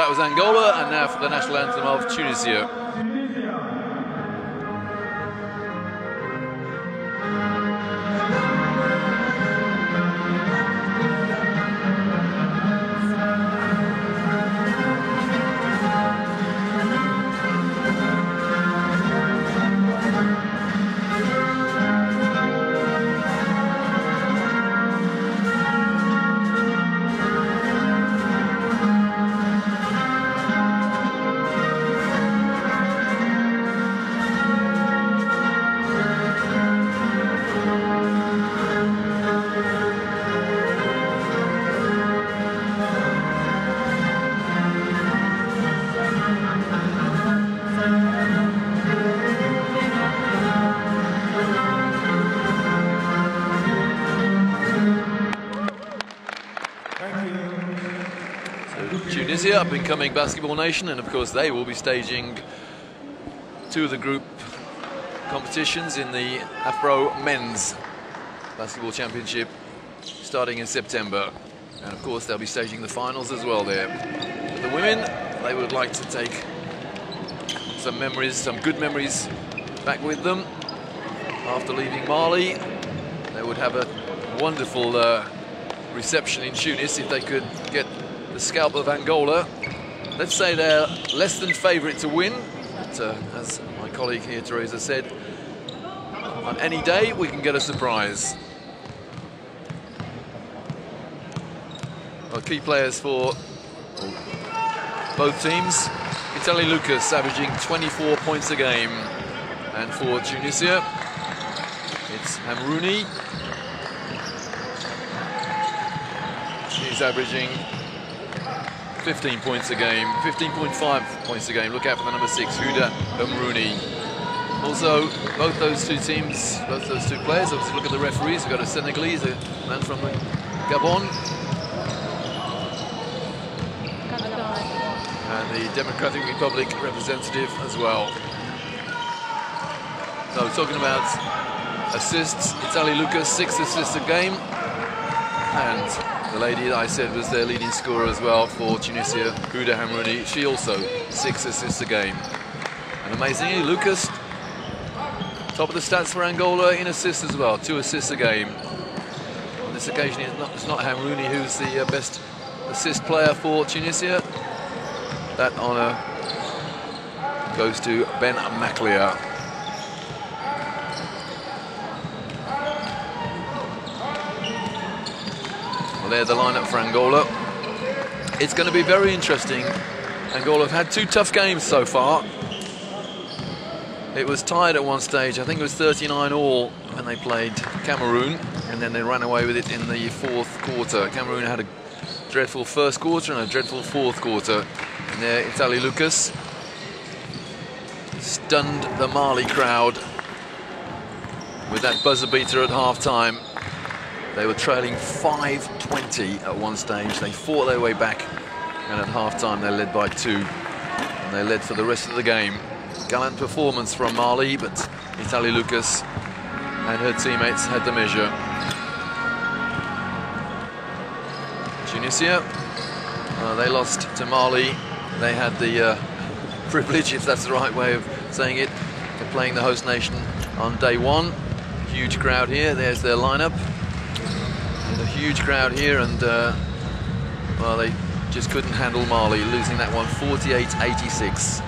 that was Angola, and now for the national anthem of Tunisia. Tunisia, up and coming basketball nation, and of course they will be staging two of the group competitions in the Afro Men's Basketball Championship starting in September. And of course they'll be staging the finals as well there. But the women, they would like to take some memories, some good memories back with them. After leaving Mali, they would have a wonderful reception in Tunis if they could get the scalp of Angola. Let's say they're less than favourite to win, but as my colleague here, Teresa, said, on any day we can get a surprise. Well, key players for both teams. Vitaly Lucas averaging 24 points a game, and for Tunisia it's Hamrouni. She's averaging 15 points a game, 15.5 points a game. Look out for the number 6, Huda Hamrouni. Also, both those two teams, both those two players, obviously look at the referees. We've got a Senegalese, a man from Gabon, and the Democratic Republic representative as well. So talking about assists, Vitaly Lucas, 6 assists a game, and the lady that I said was their leading scorer as well for Tunisia, Huda Hamrouni, she also 6 assists a game. And amazingly, Lucas, top of the stats for Angola in assists as well, 2 assists a game. On this occasion, it's not Hamrouni who's the best assist player for Tunisia. That honour goes to Ben Maclear. Well, there's the lineup for Angola. It's going to be very interesting. Angola have had 2 tough games so far. It was tied at one stage. I think it was 39 all when they played Cameroon, and then they ran away with it in the 4th quarter. Cameroon had a dreadful first quarter and a dreadful 4th quarter. And there, Vitaly Lucas stunned the Mali crowd with that buzzer beater at half-time. They were trailing 5-20 at one stage. They fought their way back, and at half-time they're led by 2. And they led for the rest of the game. Gallant performance from Mali, but Vitaly Lucas and her teammates had the measure. Tunisia, they lost to Mali. They had the privilege, if that's the right way of saying it, of playing the host nation on day 1. Huge crowd here. There's their lineup. And a huge crowd here, and well, they just couldn't handle Mali, losing that one 48-86.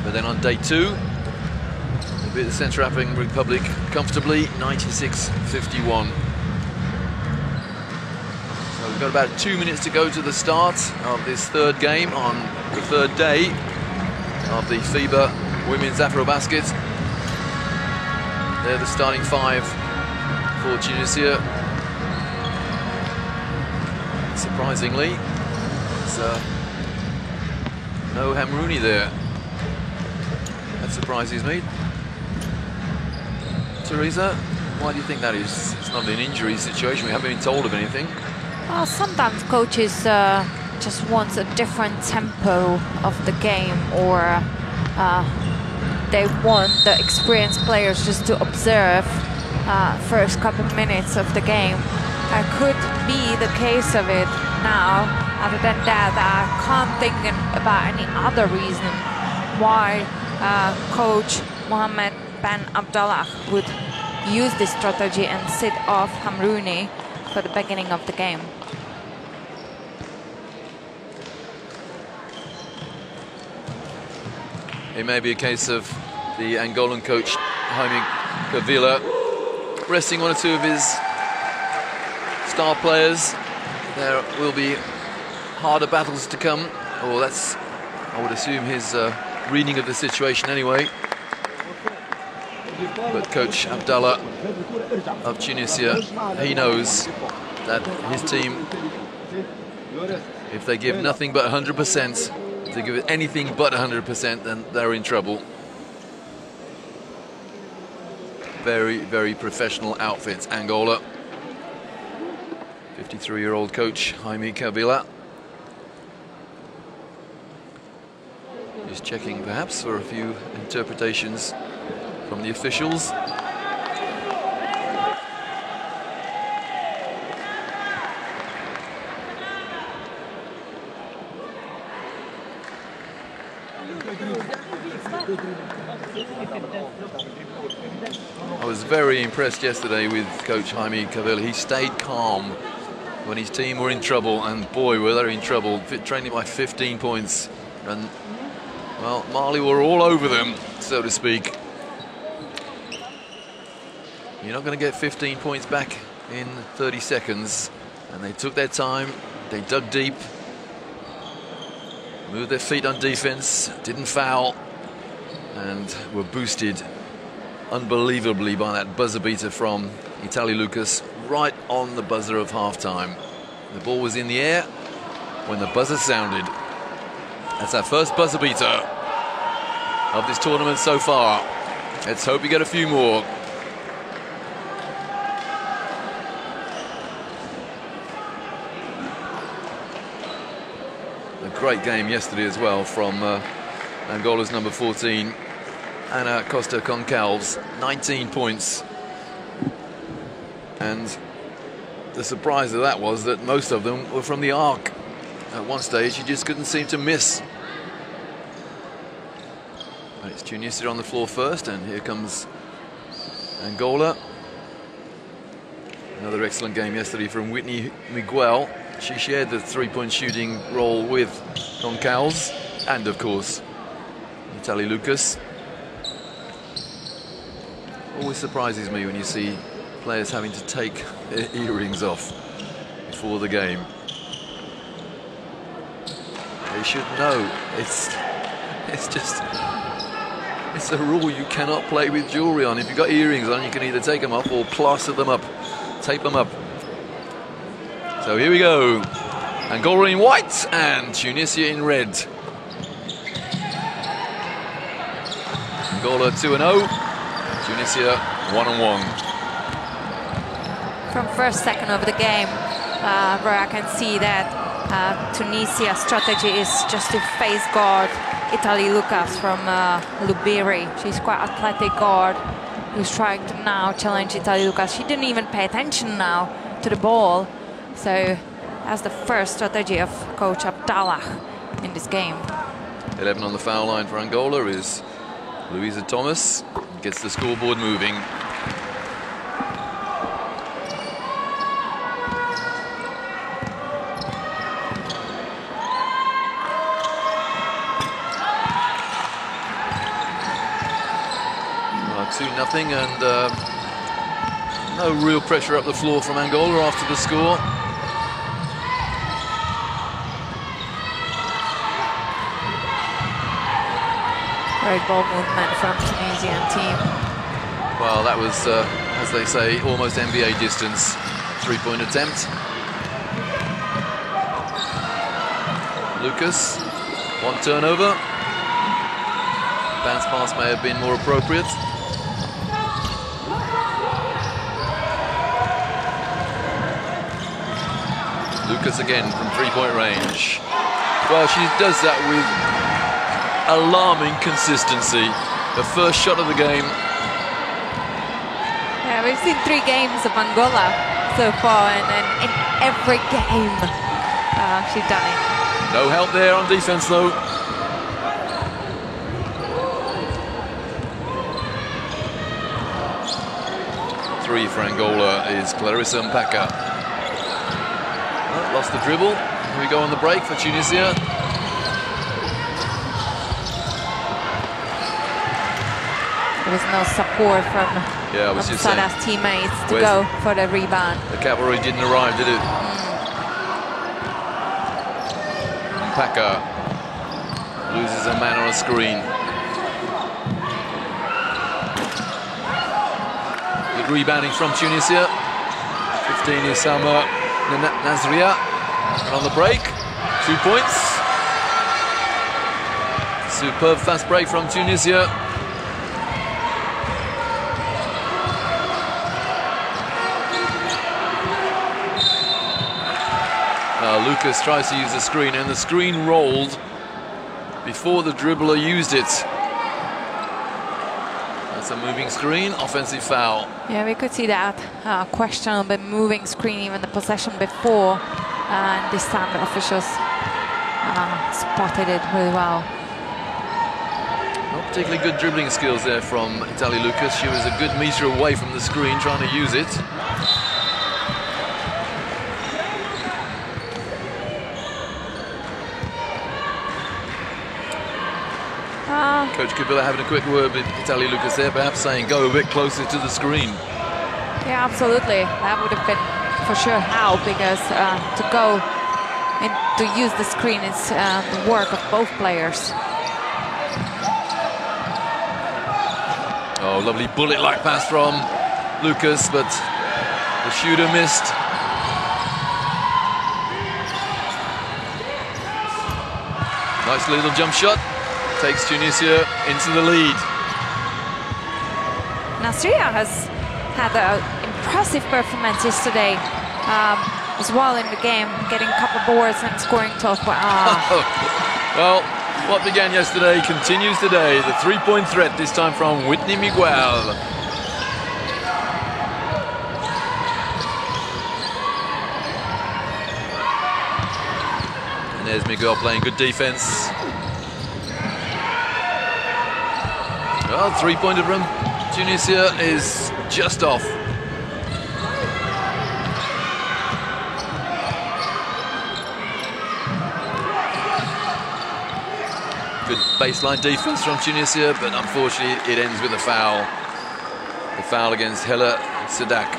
But then on day 2, they beat the Central African Republic comfortably, 96-51. So we've got about 2 minutes to go to the start of this 3rd game on the 3rd day of the FIBA Women's AfroBasket. They're the starting 5 for Tunisia. Surprisingly, there's no Hamrouni there. That surprises me. Teresa, why do you think that is? It's not an injury situation. We haven't been told of anything. Well, sometimes coaches just want a different tempo of the game, or they want the experienced players just to observe first couple minutes of the game. Could be the case of it now. Other than that, I can't think about any other reason why coach Mohammed Ben Abdallah would use this strategy and sit off Hamrouni for the beginning of the game. It may be a case of the Angolan coach Jaime Cavila resting one or two of his star players. There will be harder battles to come, or that's, I would assume, his reading of the situation anyway. But Coach Abdallah of Tunisia, he knows that his team, if they give nothing but 100%, if they give it anything but 100%, then they're in trouble. Very, very professional outfits, Angola. 53-year-old coach Jaime Cavila. Just checking perhaps for a few interpretations from the officials. I was very impressed yesterday with Coach Jaime Cavila. He stayed calm when his team were in trouble, and boy, were they in trouble. Training by 15 points, and well, Mali were all over them, so to speak. You're not going to get 15 points back in 30 seconds, and they took their time. They dug deep, moved their feet on defense, didn't foul, and were boosted unbelievably by that buzzer beater from Itali Lucas right on the buzzer of halftime. The ball was in the air when the buzzer sounded. That's our first buzzer beater of this tournament so far. Let's hope we get a few more. A great game yesterday as well from Angola's number 14, Ana Costa Concalves, 19 points. And the surprise of that was that most of them were from the arc. At one stage, he just couldn't seem to miss. But it's Tunisia on the floor first, and here comes Angola. Another excellent game yesterday from Whitney Miguel. She shared the three-point shooting role with Concalves, and of course, Itali Lucas. Always surprises me when you see players having to take their earrings off before the game. They should know. It's a rule. You cannot play with jewelry on. If you've got earrings on, you can either take them off or plaster them up, tape them up. So here we go. Angola in white and Tunisia in red. Angola 2-0. Tunisia 1-1. From first second of the game, where I can see that Tunisia's strategy is just to face guard Itali Lucas from Lubiri. She's quite athletic guard who's trying to now challenge Itali Lucas. She didn't even pay attention now to the ball. So that's the first strategy of Coach Abdallah in this game. 11 on the foul line for Angola is Louisa Thomas. Gets the scoreboard moving. Well, 2-0, and no real pressure up the floor from Angola after the score. Great ball movement from Tunisian team. Well, that was, as they say, almost NBA distance. Three-point attempt. Lucas, one turnover. Bounce pass may have been more appropriate. Lucas again from three-point range. Well, she does that with alarming consistency. The first shot of the game. Yeah, we've seen 3 games of Angola so far, and in every game she's done it. No help there on defense, though. Three for Angola is Clarissa Mpaka. Oh, lost the dribble. Here we go on the break for Tunisia. There was no support from Sada's teammates to go for the rebound. The cavalry didn't arrive, did it? Mpaka loses a man on a screen. Good rebounding from Tunisia. 15 is Salma Nasria. And on the break, 2 points. Superb fast break from Tunisia. Lucas tries to use the screen, and the screen rolled before the dribbler used it. That's a moving screen, offensive foul. Yeah, we could see that questionable moving screen, even the possession before. And this time the officials spotted it really well. Not particularly good dribbling skills there from Italia Lucas. She was a good meter away from the screen trying to use it. Coach Kabila having a quick word with Italia Lucas there, perhaps saying go a bit closer to the screen. Yeah, absolutely. That would have been for sure how, because to go and to use the screen is the work of both players. Oh, lovely bullet-like pass from Lucas, but the shooter missed. Nice little jump shot. Takes Tunisia into the lead. Nasria has had an impressive performance yesterday as well in the game, getting a couple boards and scoring 12 points. Well, what began yesterday continues today. The three-point threat, this time from Whitney Miguel. And there's Miguel playing good defense. Well, three-pointer from Tunisia is just off. Good baseline defense from Tunisia, but unfortunately it ends with a foul. The foul against Hela Sadak.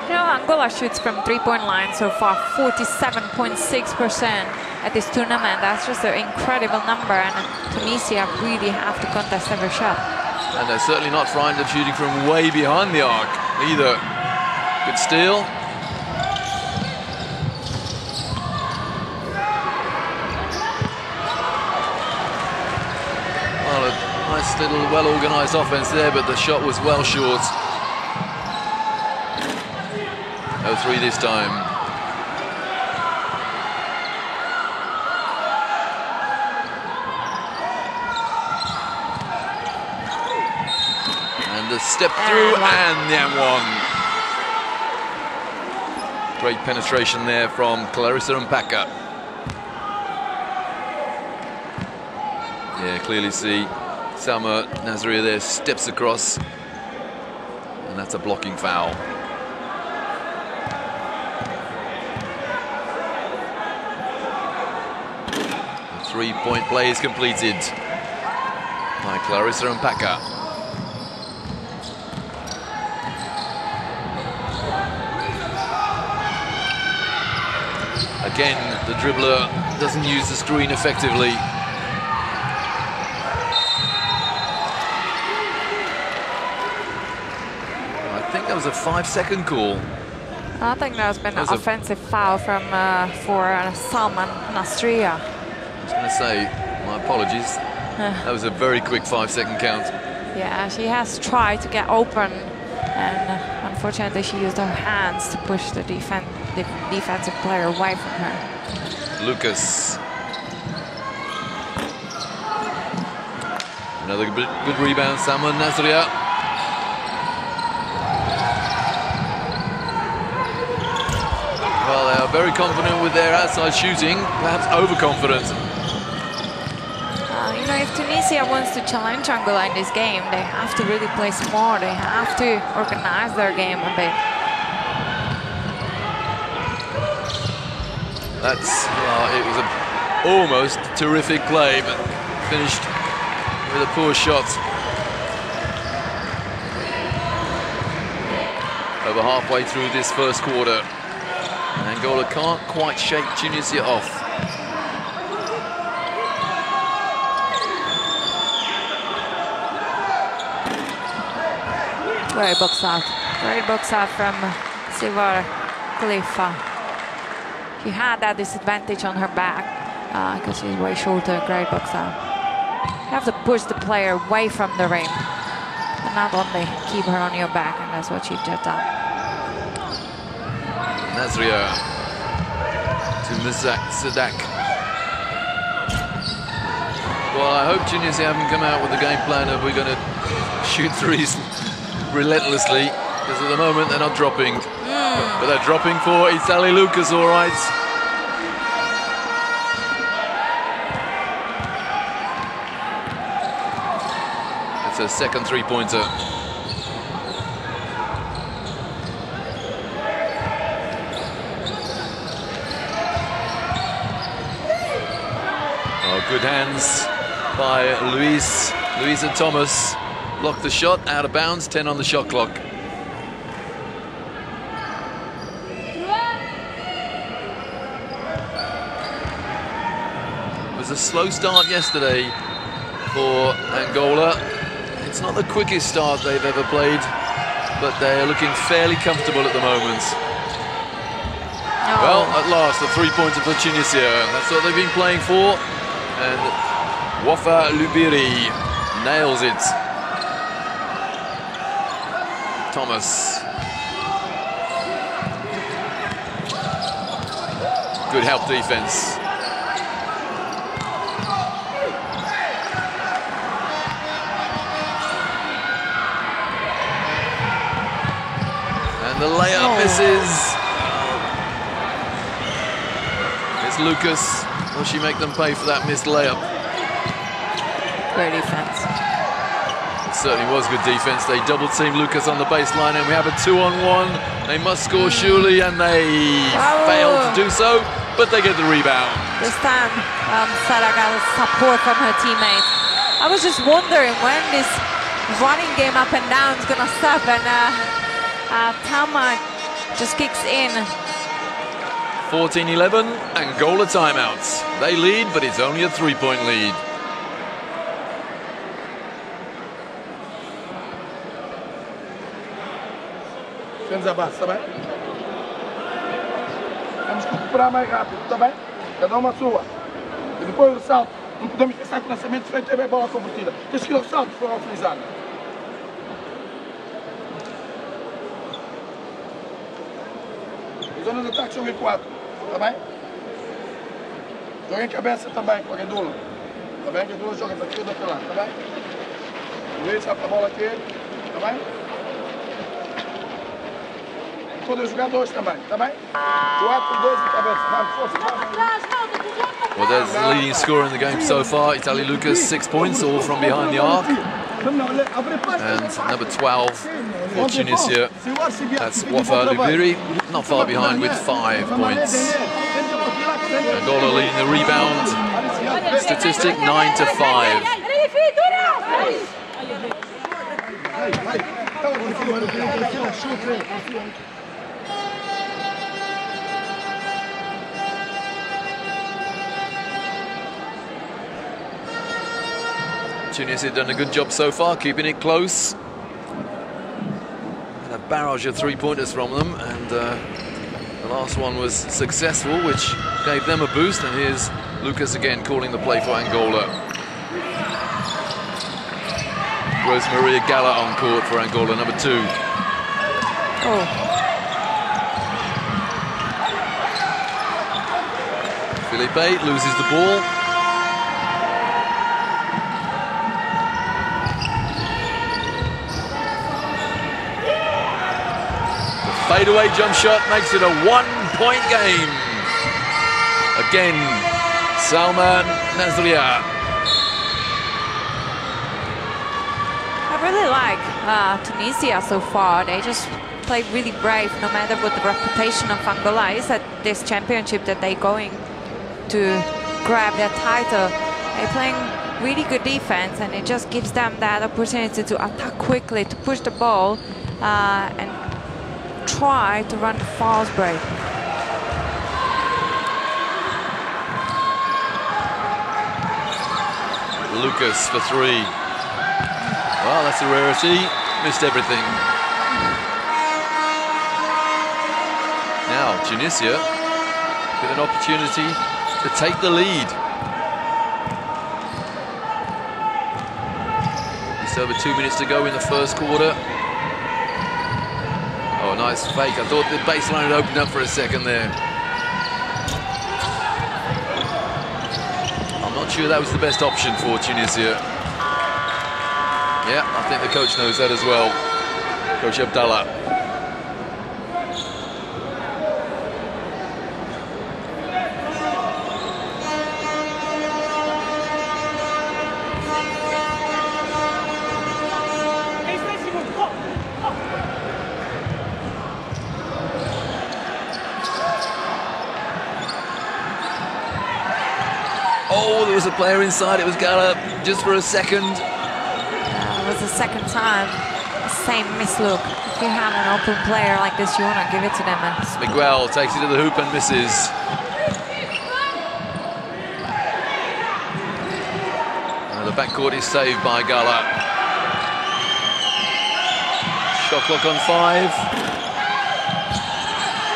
You know, Angola shoots from three-point line so far 47.6% at this tournament. That's just an incredible number, and Tunisia really have to contest every shot. And they're certainly not frightened of shooting from way behind the arc either. Good steal. Well, a nice little well-organized offense there, but the shot was well short. 0-3 this time. The step through and Nyamwon. Great penetration there from Clarissa Mpaka. Yeah, clearly see Salma Nasria there steps across, and that's a blocking foul. The three-point play is completed by Clarissa Mpaka. Again, the dribbler doesn't use the screen effectively. I think that was a 5-second call. I think there's been an offensive foul from for Salma Nasria. I was going to say, my apologies. That was a very quick 5-second count. Yeah, she has tried to get open, and unfortunately she used her hands to push the defensive player away from her. Lucas. Another good rebound, Salma Nasria. Well, they are very confident with their outside shooting, perhaps overconfident. You know, if Tunisia wants to challenge Angola in this game, they have to really play smart. They have to organize their game a bit. That's, it was a almost terrific play, but finished with a poor shot. Over halfway through this first quarter. Angola can't quite shake Tunisia off. Great box out. Great box out from Sivar Khalifa. She had that disadvantage on her back because she's way shorter. Great box out. You have to push the player away from the rim and not only keep her on your back, and that's what she just done. Nazria to Sadak. Well, I hope Tunisia haven't come out with the game plan of we're going to shoot threes relentlessly, because at the moment they're not dropping. But they're dropping for Italy Lucas, all right. It's a second three-pointer. Oh, good hands by Louisa Thomas. Blocked the shot, out of bounds, 10 on the shot clock. It was a slow start yesterday for Angola. It's not the quickest start they've ever played, but they're looking fairly comfortable at the moment. Well, at last, a three-pointer for Tunisia. That's what they've been playing for. And Wafa Lubiri nails it. Thomas. Good help defense. And the layup misses. It's Lucas. Will she make them pay for that missed layup? Great defense. Certainly was good defense. They double team Lucas on the baseline, and we have a 2-on-1. They must score surely, and they failed to do so, but they get the rebound. This time, Sarah got support from her teammates. I was just wondering when this running game up and down is gonna stop, and Tama just kicks in. 14-11, Angola timeouts. They lead, but it's only a three-point lead. Abaixo, tá bem? Temos que recuperar mais rápido, tá bem? Cada uma sua. E depois o salto. Não podemos pensar que o lançamento feito é bem bola convertida. Tens que ir ao salto se for utilizado. As zonas de ataque são em 4, tá bem? Joga em cabeça também com a Gadula. Tá bem? A Gadula joga daqui ou daquele lado, tá bem? Luís, sabe a bola aqui, tá bem? Todos os jogadores também, tá bem? 4, 2 e cabeça. Vamos, força, vamos. Well, there's the leading scorer in the game so far. Italy Lucas, 6 points, all from behind the arc. And number 12 for Tunisia, that's Wafa Lubiri, not far behind with 5 points. Angola leading the rebound statistic, 9-5. Tunisia done a good job so far, keeping it close. And a barrage of three-pointers from them, and the last one was successful, which gave them a boost. And here's Lucas again calling the play for Angola. Rosemaria Gala on court for Angola, number 2. Oh. Felipe loses the ball. The fadeaway jump shot makes it a 1-point game. again. Salman Nasria. I really like Tunisia so far. They just play really brave, no matter what the reputation of Angola is at this championship, that they're going to grab that title. They're playing really good defense, and it just gives them that opportunity to attack quickly, to push the ball and try to run the fast break. Lucas for three. Well, that's a rarity. Missed everything. Now Tunisia with an opportunity to take the lead. Just over 2 minutes to go in the first quarter. Oh, nice fake. I thought the baseline had opened up for a second there. I'm not sure that was the best option for Tunisia. Yeah, I think the coach knows that as well. Coach Abdallah. Oh, there was a player inside. It was Gala just for a second. It was the second time. Same mislook. If you have an open player like this, you want to give it to them. Miguel takes it to the hoop and misses. The backcourt is saved by Gala. Shot clock on 5.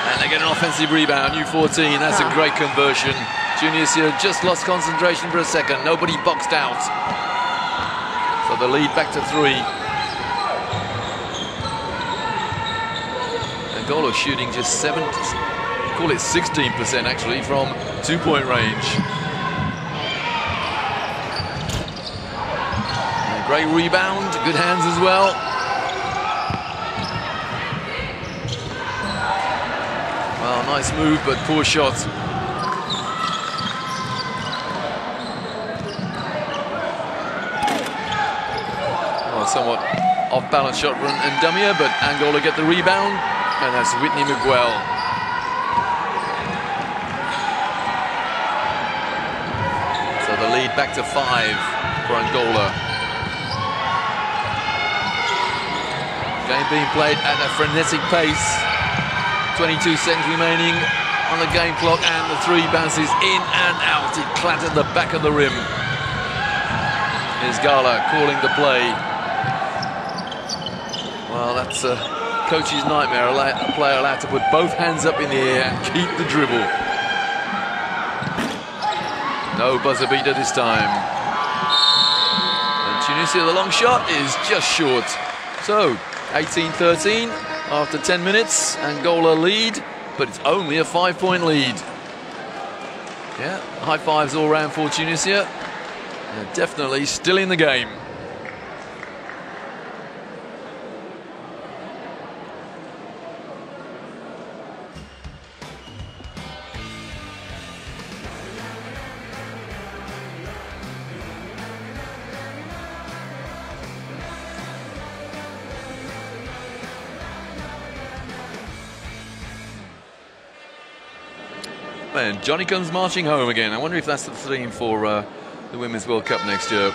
And they get an offensive rebound. U14. That's a great conversion. Tunisia just lost concentration for a second. Nobody boxed out. So the lead back to 3. Angola shooting just 16% actually from 2-point range. And a great rebound, good hands as well. Well, nice move, but poor shot. Somewhat off-balance shot from Ndamia, but Angola get the rebound, and that's Whitney Miguel. So the lead back to 5 for Angola. Game being played at a frenetic pace. 22 seconds remaining on the game clock, and the 3 bounces in and out. It clattered the back of the rim. Here's Gala calling the play. Well, that's a coach's nightmare, a player allowed to put both hands up in the air and keep the dribble. No buzzer beater this time. And Tunisia, the long shot is just short. So, 18-13 after 10 minutes. Angola lead, but it's only a 5-point lead. Yeah, high fives all round for Tunisia. They're definitely still in the game. And Johnny comes marching home again. I wonder if that's the theme for the Women's World Cup next year.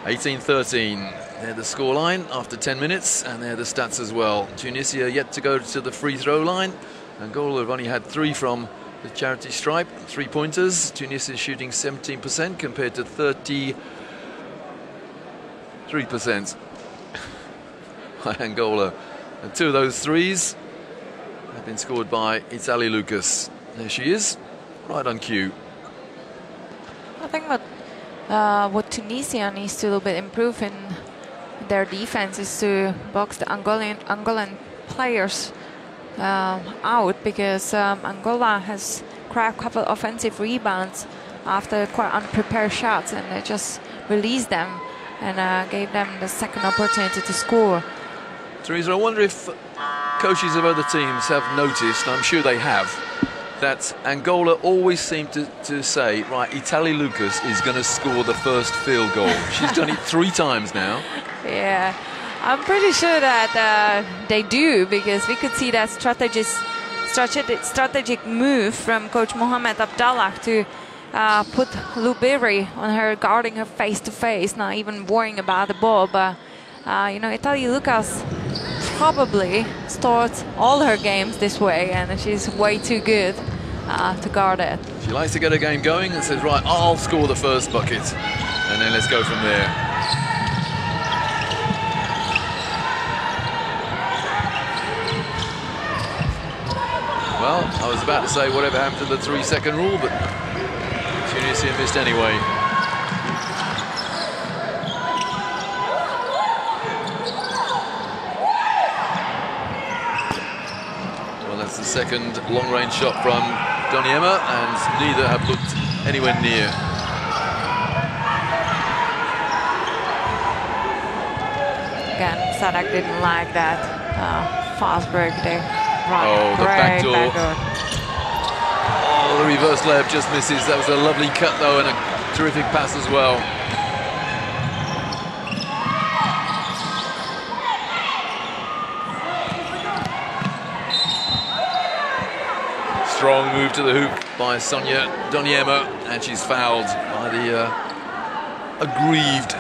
18-13. They're the scoreline after 10 minutes, and they're the stats as well. Tunisia yet to go to the free throw line. Angola have only had 3 from the charity stripe, 3-pointers. Tunisia shooting 17% compared to 33% by Angola. And 2 of those threes have been scored by Itali Lucas. There she is, right on cue. I think what Tunisia needs to a little bit improve in their defense is to box the Angolan players out, because Angola has grabbed a couple offensive rebounds after quite unprepared shots, and they just released them and gave them the second opportunity to score. Teresa, I wonder if coaches of other teams have noticed, I'm sure they have, that Angola always seem to say, right, Italy Lucas is going to score the first field goal. She's done it 3 times now. Yeah, I'm pretty sure that they do, because we could see that strategic move from Coach Mohamed Abdallah to put Lubiri on her, guarding her face to face, not even worrying about the ball. But you know, Italy Lucas probably starts all her games this way, and she's way too good to guard it. She likes to get a game going and says, right, I'll score the first bucket, and then let's go from there. Well, I was about to say whatever happened to the 3-second rule, but Tunisia missed anyway. Well, that's the second long-range shot from Doniema, and neither have looked anywhere near. Again, Sadak didn't like that fast break there. Right. Oh, the backdoor. Oh, the reverse layup just misses. That was a lovely cut, though, and a terrific pass as well. Strong move to the hoop by Sonia Doniema, and she's fouled by the aggrieved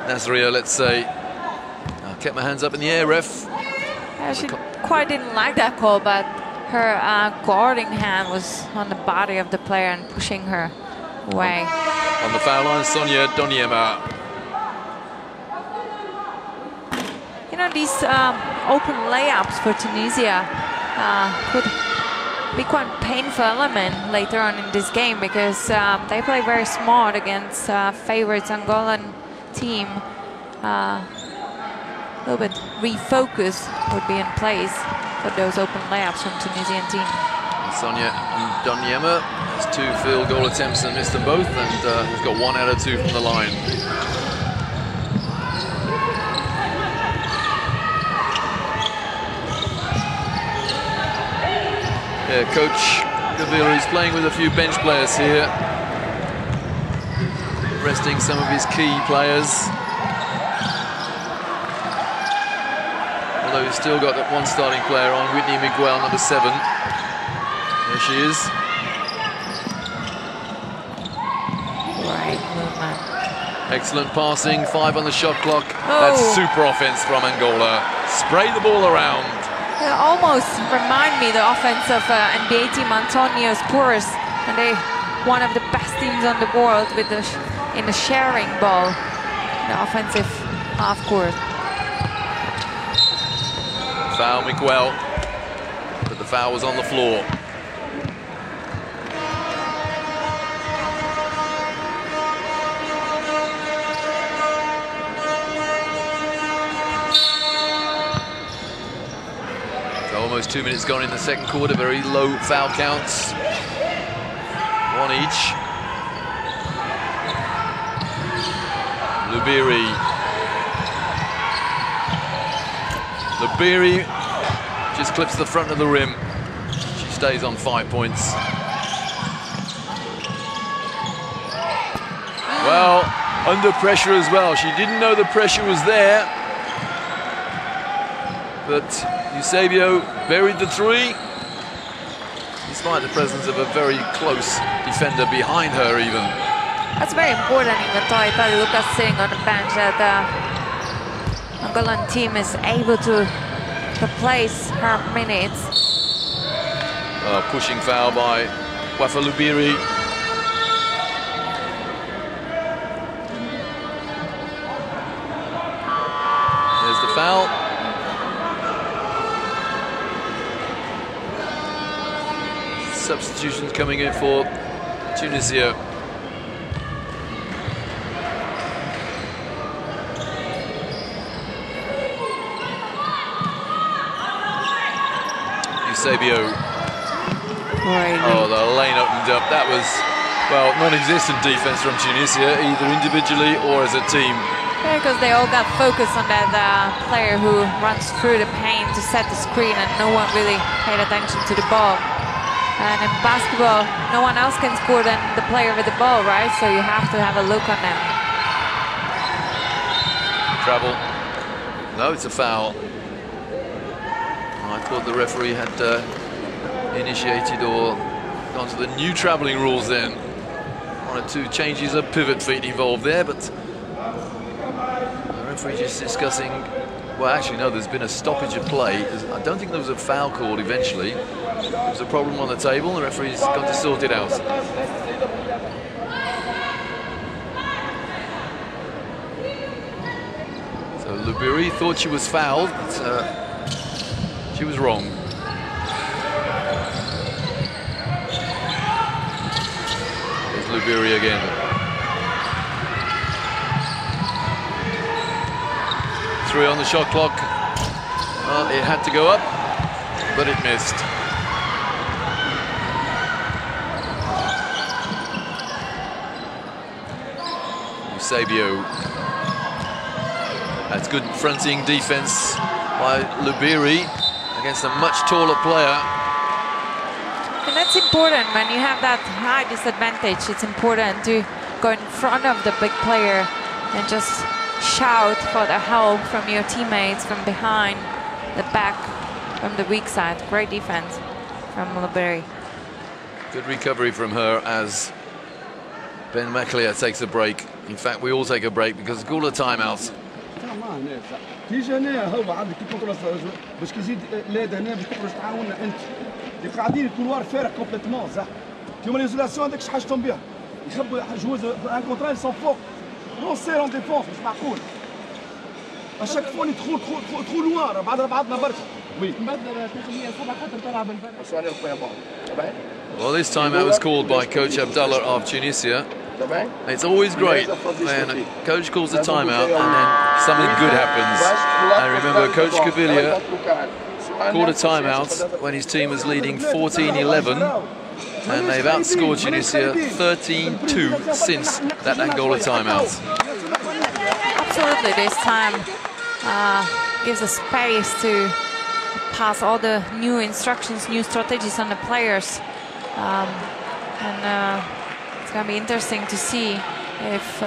Nasria, let's say. I kept my hands up in the air, ref. Yeah, she quite didn't like that call, but her guarding hand was on the body of the player and pushing her away. On the foul line, Sonia Doniema. You know, these open layups for Tunisia could be quite a painful element later on in this game, because they play very smart against favorites Angolan team. A little bit refocus would be in place for those open layups from Tunisian team. And Sonia Doniema has 2 field goal attempts and missed them both, and has got 1 out of 2 from the line. Yeah, Coach Gavila is playing with a few bench players here, resting some of his key players. Although he's still got that 1 starting player on, Whitney Miguel, number 7. There she is. Great movement. Excellent passing, 5 on the shot clock. That's super offense from Angola. Spray the ball around. It almost remind me the offense of NBA team Antonio Spurs, and they one of the best teams on the world with in the sharing ball, the offensive half court. Foul Miguel, but the foul was on the floor. So almost 2 minutes gone in the second quarter, very low foul counts. 1 each. Lubiri just clips the front of the rim. She stays on 5 points. Well, under pressure as well. She didn't know the pressure was there, but Eusebio buried the 3, despite the presence of a very close defender behind her even. That's very important, even though Italy Lucas sitting on the bench, that the Angolan team is able to replace her minutes. Pushing foul by Wafa Lubiri. There's the foul. Substitutions coming in for Tunisia. Eusebio. Oh, the lane opened up. That was, well, non-existent defense from Tunisia, either individually or as a team. Yeah, because they all got focused on that player who runs through the paint to set the screen, and no one really paid attention to the ball. And in basketball, no one else can score than the player with the ball, right? So you have to have a look on them. Travel. No, it's a foul. I thought the referee had initiated or gone to the new travelling rules then. 1 or 2 changes of pivot feet involved there, but the referee just discussing. Well, actually, no, there's been a stoppage of play. I don't think there was a foul called eventually. There was a problem on the table, and the referee's got to sort it out. So Lubiri thought she was fouled, but she was wrong. There's Lubiri again. Three on the shot clock. Well, it had to go up, but it missed. Eusebio. That's good fronting defense by Lubiri against a much taller player. And that's important when you have that high disadvantage. It's important to go in front of the big player and just shout for the help from your teammates from behind the back, from the weak side. Great defense from Lubiri. Good recovery from her as Ben McLeod takes a break. In fact, we all take a break because Angola timeouts. تيجي هنا هو عندك كيف تخلص باش كيزيد لاد هنا باش تخرج تعاوننا انت اللي قاعدين الكولوار فارغ كومبليتمون صح كيما ليزولاسيون هذاك حاجتهم بها يخبوا جوز ان كونترا سون فوق نون سير اون ديفونس مش معقول اشاك فوا يدخل لوار بعدنا برشا وي Well, this timeout was called by Coach Abdallah of Tunisia. It's always great when a coach calls a timeout and then something good happens. And remember, Coach Kabilia called a timeout when his team was leading 14-11, and they've outscored Tunisia 13-2 since that Angola timeout. Absolutely, this time gives us space to pass all the new instructions, new strategies on the players. It's going to be interesting to see if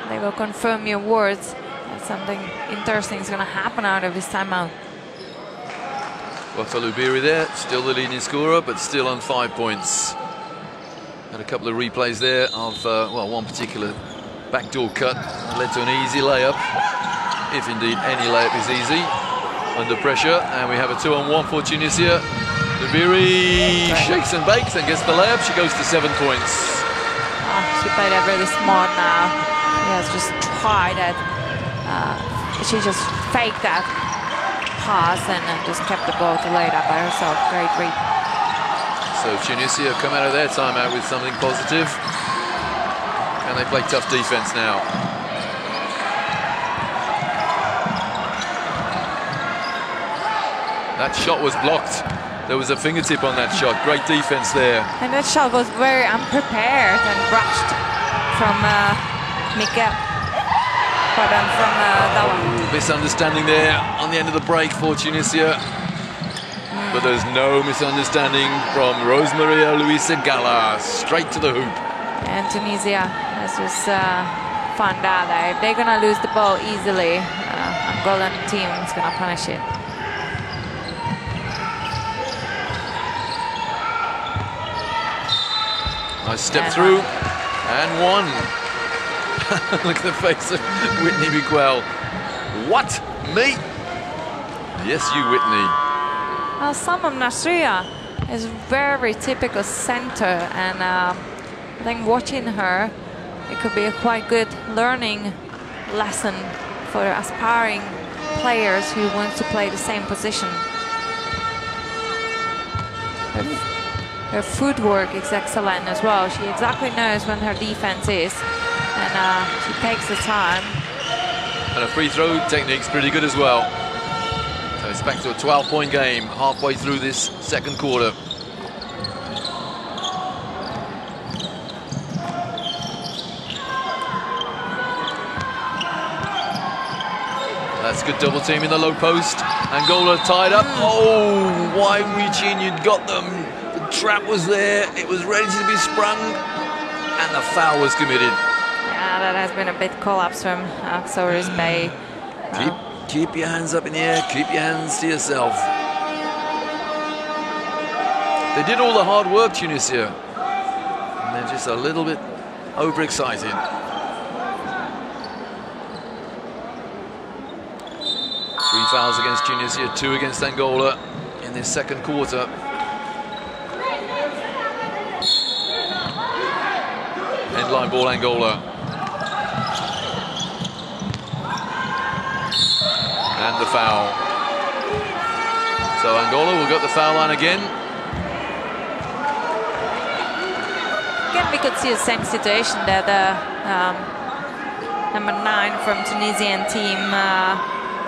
they will confirm your words that something interesting is going to happen out of this timeout. Well, for Lubiri there, still the leading scorer, but still on 5 points. Had a couple of replays there of, well, one particular backdoor cut led to an easy layup, if indeed any layup is easy, under pressure. And we have a 2-on-1 for Tunisia. Lubiri shakes and bakes and gets the layup. She goes to 7 points. She played it really smart now. She has just tried it. She just faked that pass and just kept the ball to lay it up by herself. Great read. So Tunisia come out of their timeout with something positive. And they play tough defense now. That shot was blocked. There was a fingertip on that shot. Great defense there. And that shot was very unprepared and rushed from Mika. Pardon, from Dawa. Misunderstanding there on the end of the break for Tunisia. But there's no misunderstanding from Rosemaria Luisa Gala. Straight to the hoop. And Tunisia has just found out that if they're going to lose the ball easily, Angolan team is going to punish it. Nice step through, and one. Look at the face of Whitney Miguel. What? Me? Yes, you, Whitney. Well, Samam Nasria is very typical center, and I think watching her, it could be a quite good learning lesson for aspiring players who want to play the same position. Her footwork is excellent as well. She exactly knows when her defense is, and she takes the time. And her free throw technique's pretty good as well. So it's back to a 12-point game halfway through this second quarter. That's good double team in the low post. Angola tied up. Oh, why Weechin, you'd got them. trap was there, it was ready to be sprung, and the foul was committed. Yeah, that has been a bit collapse from Axoris Bay. Keep your hands up in the air, keep your hands to yourself. They did all the hard work, Tunisia, and they're just a little bit overexcited. 3 fouls against Tunisia, 2 against Angola in this second quarter. Endline ball, Angola. And the foul. So Angola will go the foul line again. Again, we could see the same situation that number 9 from Tunisian team,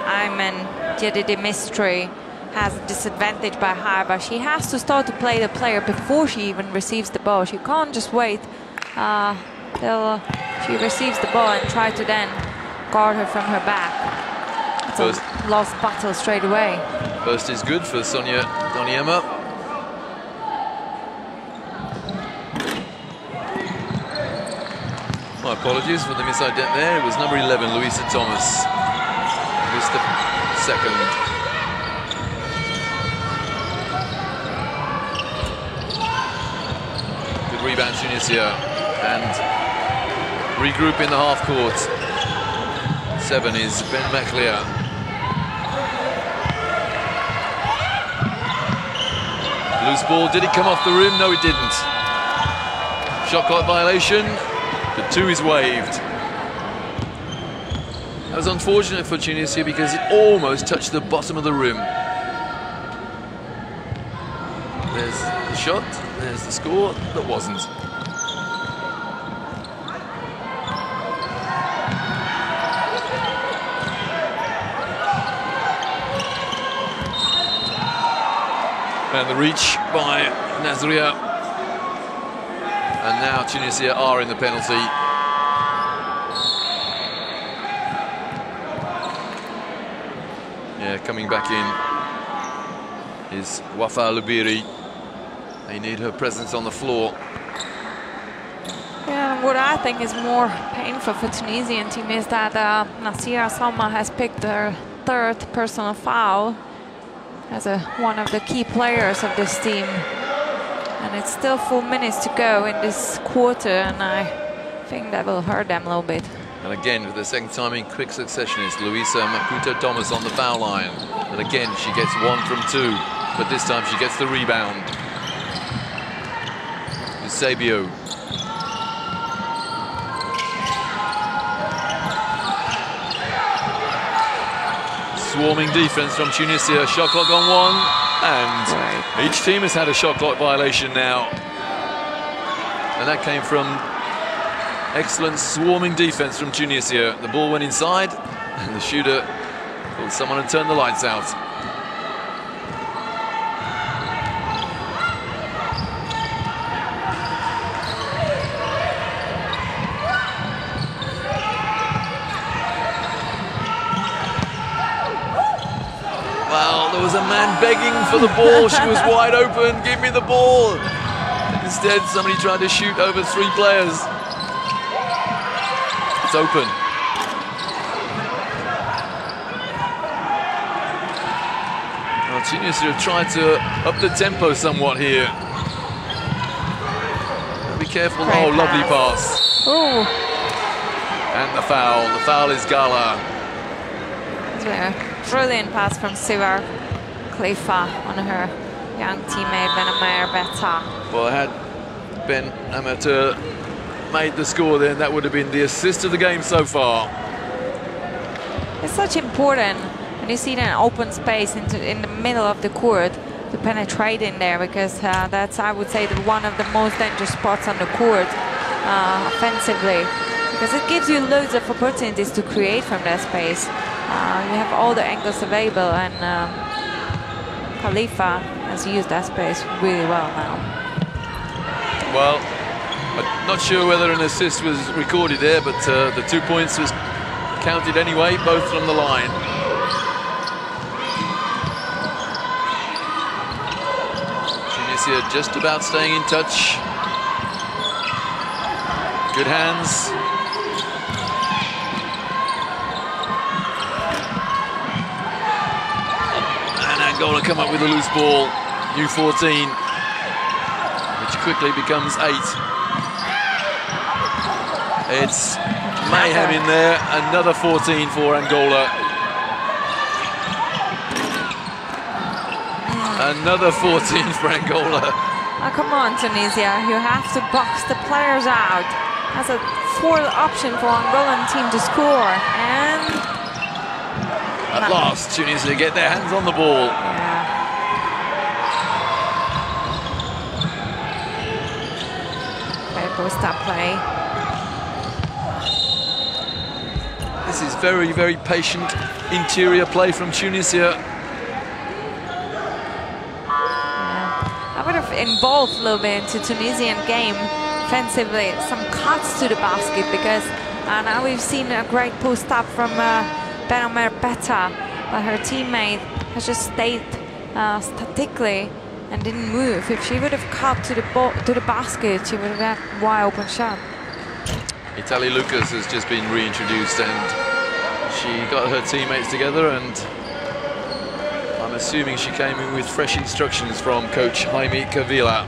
Ayman Jedidi Mistri, has a disadvantage by FIBA. She has to start to play the player before she even receives the ball. She can't just wait till she receives the ball and try to then guard her from her back. It's a lost battle straight away. First is good for Sonia Doniema. My apologies for the misident there. It was number 11, Louisa Thomas. Missed the second. Good rebound, Tunisia. And regroup in the half court. 7 is Ben McLear. Loose ball, did it come off the rim? No, it didn't. Shot clock violation. The 2 is waived. That was unfortunate for Tunisia because it almost touched the bottom of the rim. There's the shot, there's the score, that wasn't. And the reach by Nazria. And now Tunisia are in the penalty. Yeah, coming back in is Wafa Lubiri. They need her presence on the floor. Yeah, what I think is more painful for Tunisian team is that Nasira Salma has picked her 3rd personal foul as one of the key players of this team. And it's still 4 minutes to go in this quarter, and I think that will hurt them a little bit. And again, for the second time in quick succession, it's Louisa Maputo Thomas on the foul line. And again, she gets 1 from 2, but this time she gets the rebound. Eusebio. Swarming defense from Tunisia. Shot clock on 1. And each team has had a shot clock violation now. And that came from excellent swarming defense from Tunisia. The ball went inside, and the shooter told someone to turn the lights out. Well, there was a man begging for the ball. She was wide open. Give me the ball. Instead, somebody tried to shoot over 3 players. It's open. Well, Tunisia have tried to up the tempo somewhat here. Be careful. Great lovely pass. Ooh. And the foul. The foul is Gala. Brilliant pass from Sivar Khalifa on her young teammate Ben Amateur Betta. Well, had Ben Amateur made the score, then that would have been the assist of the game so far. It's such important when you see it in an open space in the middle of the court to penetrate in there, because that's, I would say, one of the most dangerous spots on the court offensively, because it gives you loads of opportunities to create from that space. You have all the angles available, and Khalifa has used that space really well now. Well, I'm not sure whether an assist was recorded there, but the 2 points was counted anyway, both from the line. Tunisia just about staying in touch. Good hands. And Angola come up with a loose ball. U14, which quickly becomes 8. It's mayhem in there. Another 14 for Angola. Another 14 for Angola. Oh, come on, Tunisia. You have to box the players out. That's a fourth option for Angolan team to score. And at last, Tunisia get their hands on the ball. Yeah. Okay, post-up play. This is very, very patient interior play from Tunisia. I would have involved a little bit into Tunisian game offensively, some cuts to the basket, because now we've seen a great post-up from Benomer Beta, but her teammate has just stayed statically and didn't move. If she would have cut to the basket, she would have had a wide open shot. Italy Lucas has just been reintroduced, and she got her teammates together, and I'm assuming she came in with fresh instructions from coach Jaime Cavila.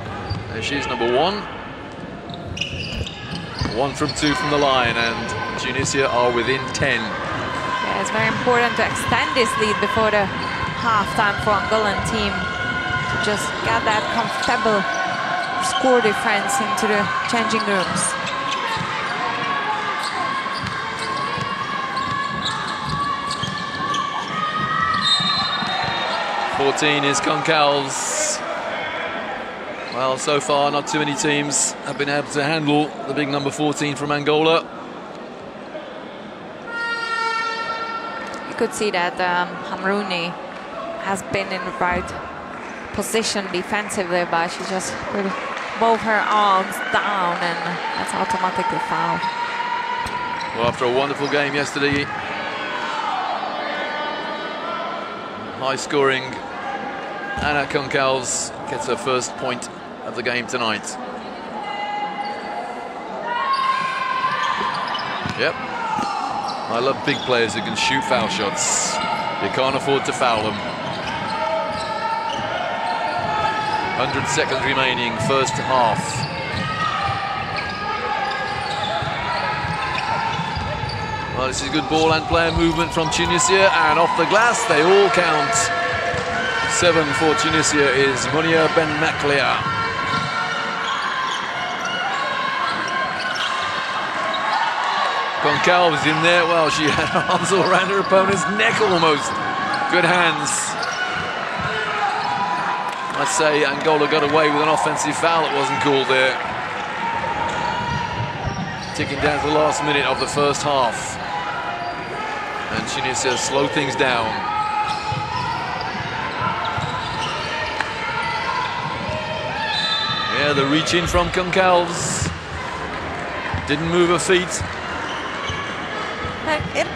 There she is, number 1. 1 from 2 from the line, and Tunisia are within 10. Yeah, it's very important to extend this lead before the halftime for Angolan team, to just get that comfortable score difference into the changing rooms. .14 is Concalves. Well, so far, not too many teams have been able to handle the big number 14 from Angola. You could see that Hamrouni has been in the right position defensively, but she just put both her arms down, and that's automatically foul. Well, after a wonderful game yesterday, high scoring, Anna Concalves gets her first point of the game tonight. Yep. I love big players who can shoot foul shots. You can't afford to foul them. 100 seconds remaining, first half. Well, this is good ball and player movement from Tunisia, and off the glass they all count. 7 for Tunisia is Monia Ben Maklia. Concalves in there. Well, she had her arms all around her opponent's neck almost. Good hands. I'd say Angola got away with an offensive foul that wasn't called there. Ticking down to the last minute of the first half. And Tunisia slow things down. Yeah, the reach in from Concalves. Didn't move her feet.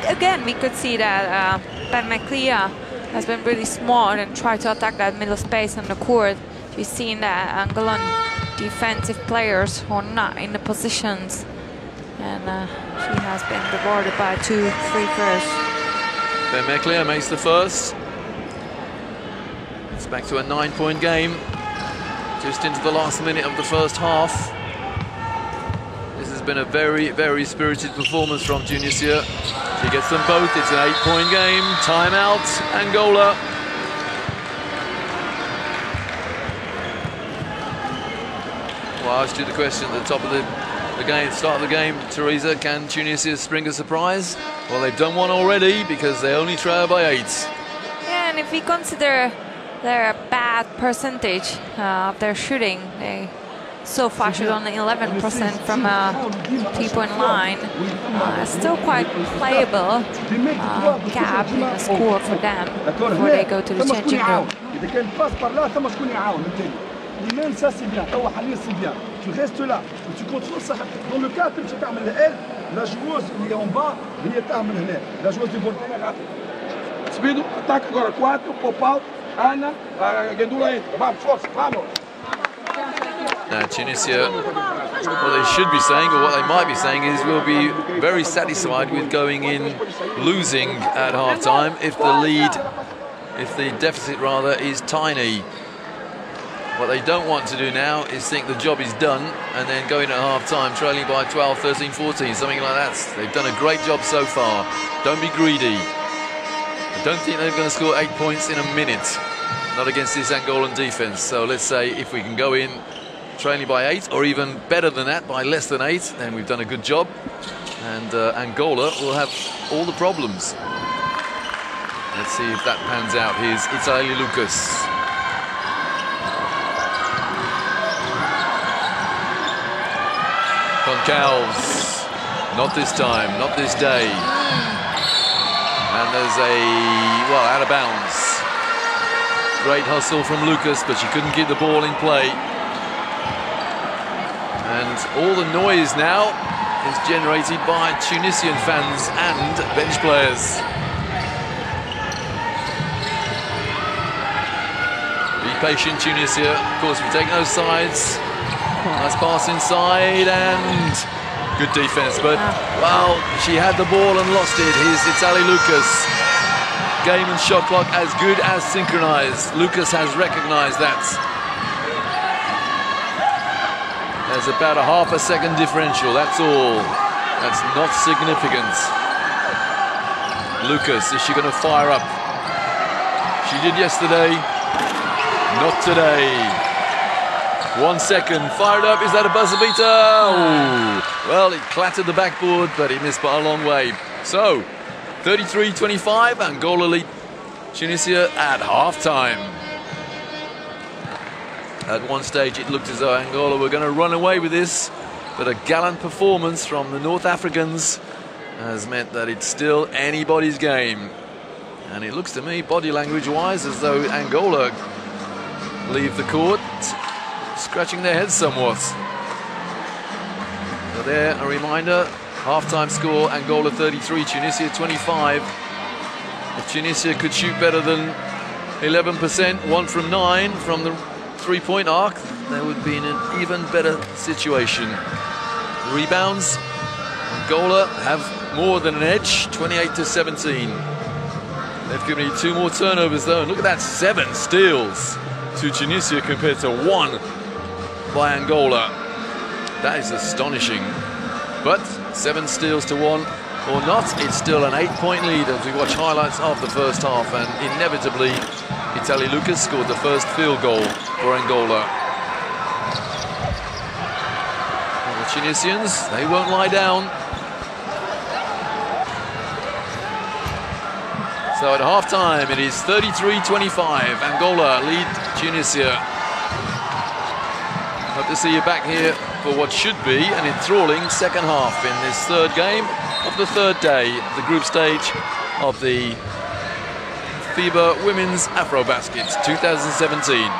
Again, we could see that Ben Maklia has been really smart and tried to attack that middle space on the court. We've seen that Angolan defensive players who are not in the positions, and she has been rewarded by 2 free throws. Ben Maklia makes the first. It's back to a 9-point game, just into the last minute of the first half. This has been a very, very spirited performance from Tunisia. She gets them both. It's an 8-point game. Timeout, Angola. Well, I asked you the question at the top of the game, start of the game, Teresa, can Tunisia spring a surprise? Well, they've done one already because they only trail by 8. Yeah, and if we consider their bad percentage of their shooting, they so far shoot only 11% from a 3-point line. Still quite playable gap in the score for them before they go to the changing room. Même ça c'est bien, توا حاليا c'est bien. Tu restes là et tu contrôles ça. Dans le cas تمشي تعمل elle, la joueuse اللي en bas هي تعمل هنا. La joueuse du voltaire. Speedo, attaque agora 4, pop out, Ana, Gendula entra. Vamos, força, vamos. Now Tunisia, what they should be saying, or what they might be saying, is we'll be very satisfied with going in losing at half-time if the deficit rather is tiny. What they don't want to do now is think the job is done and then go in at half-time trailing by 12, 13, 14, something like that. They've done a great job so far. Don't be greedy. I don't think they're going to score 8 points in a minute, not against this Angolan defense. So let's say if we can go in trailing by 8, or even better than that, by less than 8, then we've done a good job. And Angola will have all the problems. Let's see if that pans out. Here's Italy Lucas. Concalves, not this time, not this day. And there's out of bounds. Great hustle from Lucas, but she couldn't keep the ball in play. And all the noise now is generated by Tunisian fans and bench players. Be patient, Tunisia. Of course, we take those sides. Nice pass inside and good defense, but well, she had the ball and lost it. Here's Italy Lucas. Game and shot clock as good as synchronized. Lucas has recognized that. There's about a half a second differential, that's all. That's not significant. Lucas, is she going to fire up? She did yesterday, not today. 1 second, fired up, is that a buzzer beater? Oh. Well, it clattered the backboard, but it missed by a long way. So, 33-25, Angola lead Tunisia at half-time. At one stage, it looked as though Angola were going to run away with this, but a gallant performance from the North Africans has meant that it's still anybody's game. And it looks to me, body language-wise, as though Angola leave the court scratching their heads somewhat. So there, a reminder, half-time score, Angola 33, Tunisia 25. If Tunisia could shoot better than 11%, 1 from 9 from the three-point arc, they would be in an even better situation. Rebounds, Angola have more than an edge, 28-17. They've given you 2 more turnovers though, and look at that, 7 steals to Tunisia compared to 1 by Angola. That is astonishing. But 7 steals to 1 or not, it's still an 8-point lead as we watch highlights of the first half, and inevitably Italy Lucas scored the first field goal for Angola. And the Tunisians, they won't lie down. So at half-time it is 33-25. Angola lead Tunisia. Hope to see you back here for what should be an enthralling second half in this third game of the third day, the group stage of the FIBA Women's AfroBasket 2017.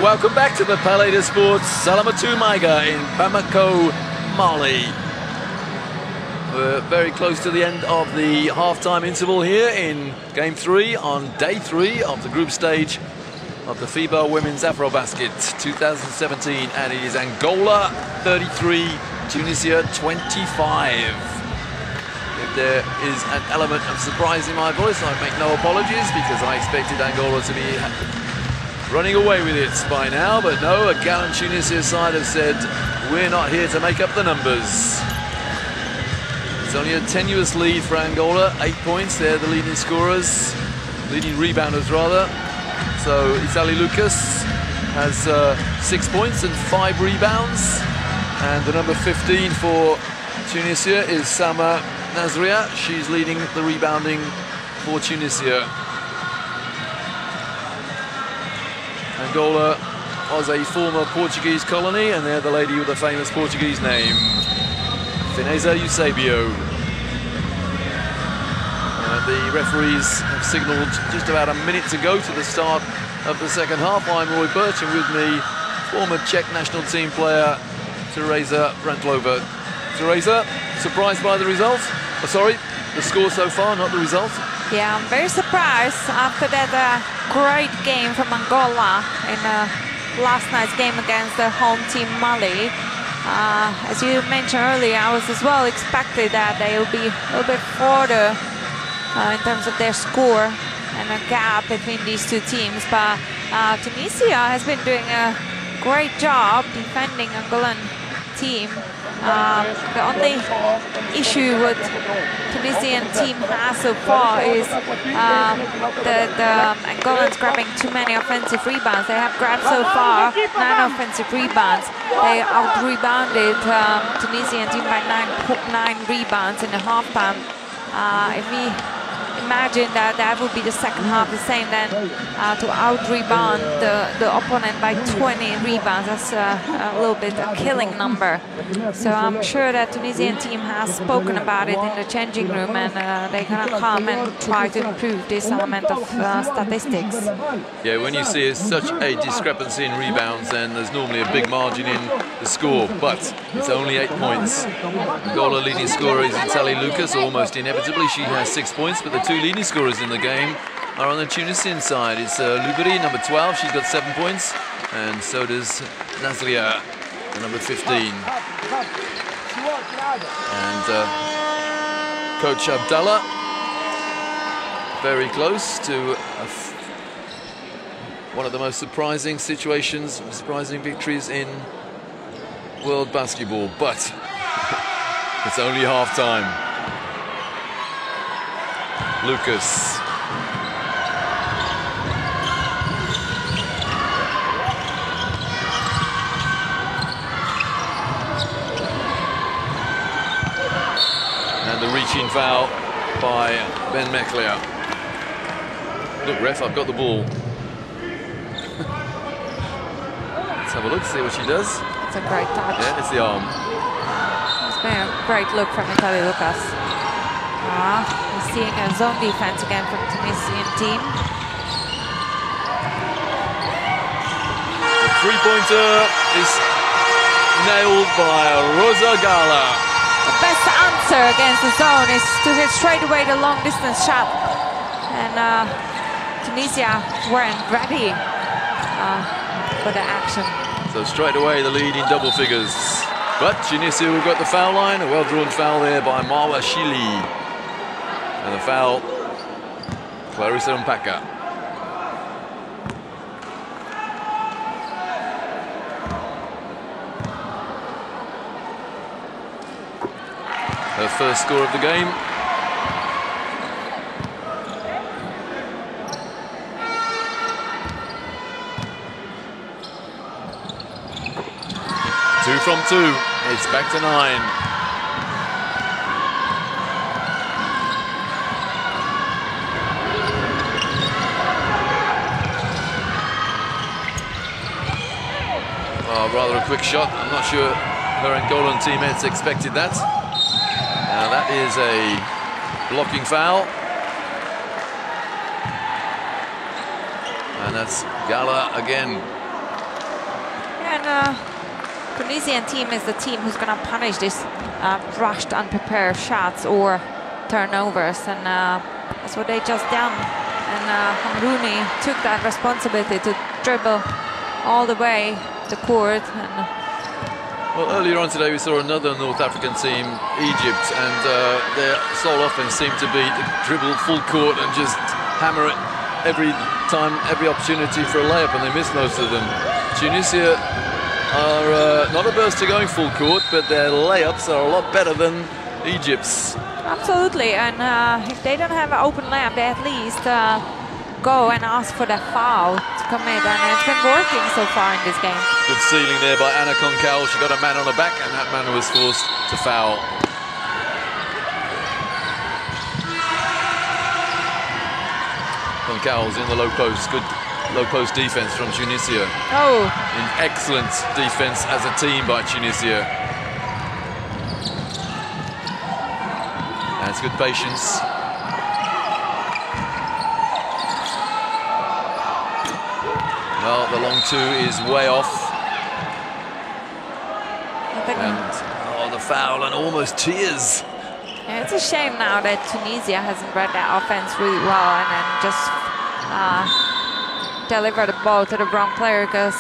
welcome back to the Palais de Sports Salamatu Maiga in Bamako, Mali. We're very close to the end of the half-time interval here in Game 3 on Day 3 of the group stage of the FIBA Women's AfroBasket 2017, and it is Angola 33, Tunisia 25. If there is an element of surprise in my voice, I make no apologies, because I expected Angola to be running away with it by now, but no, a gallant Tunisia side have said, we're not here to make up the numbers. It's only a tenuous lead for Angola, 8 points. They're the leading scorers, leading rebounders rather. So Itali Lucas has 6 points and 5 rebounds. And the number 15 for Tunisia is Sama Nasria. She's leading the rebounding for Tunisia. Angola was a former Portuguese colony, and they're the lady with the famous Portuguese name, Fineza Eusebio. The referees have signalled just about a minute to go to the start of the second half. I'm Roy Birch, and with me, former Czech national team player Teresa Rantlova. Teresa, surprised by the result? Oh, sorry, the score so far, not the result? Yeah, I'm very surprised after that great game from Angola in last night's game against the home team Mali. As you mentioned earlier, I was as well expected that they will be a little bit further in terms of their score and a gap between these two teams. But Tunisia has been doing a great job defending Angolan team. The only issue with Tunisian team has so far is the Angolans grabbing too many offensive rebounds. They have grabbed so far 9 offensive rebounds. They out-rebounded Tunisian team by 9 rebounds in the halftime. If we imagine that would be the second half the same, then to out-rebound the opponent by 20 rebounds, that's a little bit a killing number. So I'm sure that Tunisian team has spoken about it in the changing room, and they're going to come and try to improve this element of statistics. Yeah, when you see such a discrepancy in rebounds, then there's normally a big margin in the score, but it's only 8 points. Angola leading scorer is Itali Lucas, almost inevitably. She has 6 points, but the two leading scorers in the game are on the Tunisian side. It's Luberi, number 12, she's got 7 points, and so does Nasria, the number 15. And Coach Abdallah, very close to one of the most surprising situations, surprising victories in world basketball, but it's only half-time. Lucas. And the reaching foul by Ben Meklia. Look, ref, I've got the ball. Let's have a look, see what she does. It's a great touch. Yeah, it's the arm. It's been a great look from Itali Lucas. We're seeing a zone defense again from the Tunisian team. The three-pointer is nailed by Rosa Gala. The best answer against the zone is to hit straight away the long-distance shot. And Tunisia weren't ready for the action. So straight away the lead in double figures. But Tunisia will got the foul line, a well-drawn foul there by Marwa Shili. And the foul, Clarissa Mpaka. Her first score of the game. Two from two. It's back to 9. Rather a quick shot. I'm not sure her Angolan teammates expected that. Now that is a blocking foul. And that's Gala again. And Tunisian team is the team who's going to punish these rushed, unprepared shots or turnovers, and that's what they just done. And Hamrouni took that responsibility to dribble all the way the court. And well, earlier on today we saw another North African team, Egypt, and their sole offense seemed to be to dribble full court and just hammer it every time, every opportunity for a layup, and they missed most of them. Tunisia are not averse to going full court, but their layups are a lot better than Egypt's. Absolutely, and if they don't have an open layup, they at least go and ask for the foul to commit, and it's been working so far in this game. Good ceiling there by Anna Konkal. She got a man on her back, and that man was forced to foul. Konkal's in the low post. Good low post defense from Tunisia. Oh, An excellent defense as a team by Tunisia. That's good patience. Well, the long two is way off. And the foul and almost tears. Yeah, it's a shame now that Tunisia hasn't read that offense really well and then just delivered the ball to the wrong player, because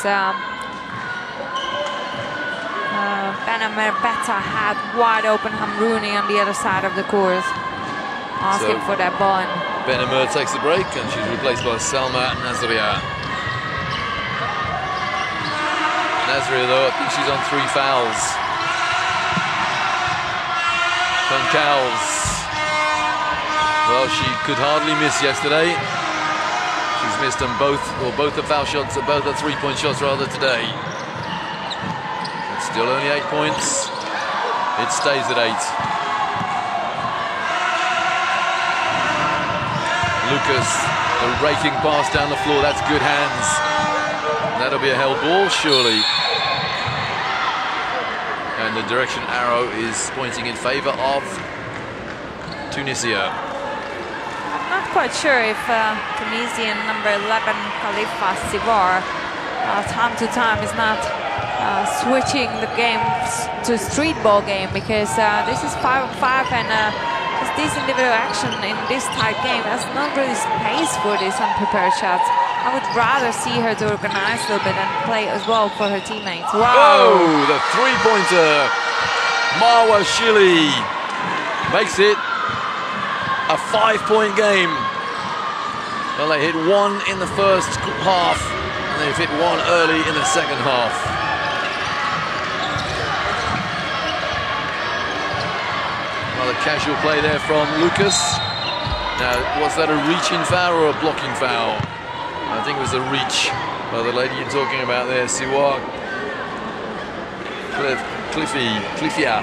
Benamer had wide open Hamrouni on the other side of the court, asking for that ball. Benamer takes the break, and she's replaced by Salma Nazria. Nazria, though, I think she's on 3 fouls. Konkals. Well, she could hardly miss yesterday. She's missed them both, or both the foul shots, or both the 3-point shots rather today. It's still only 8 points. It stays at 8. Lucas, the raking pass down the floor. That's good hands. That'll be a held ball, surely. And the direction arrow is pointing in favor of Tunisia. I'm not quite sure if Tunisian number 11 Khalifa Sivar time to time is not switching the game to street ball game, because this is 5-on-5, and just this individual action in this tight game, there's not really space for these unprepared shots. I would rather see her to organize a little bit and play as well for her teammates. Wow! Oh, the 3-pointer. Marwa Shili makes it a 5-point game. Well, they hit 1 in the first half, and they've hit 1 early in the second half. Another casual play there from Lucas. Now, was that a reaching foul or a blocking foul? I think it was a reach by the lady you're talking about there, Siwa Cliffia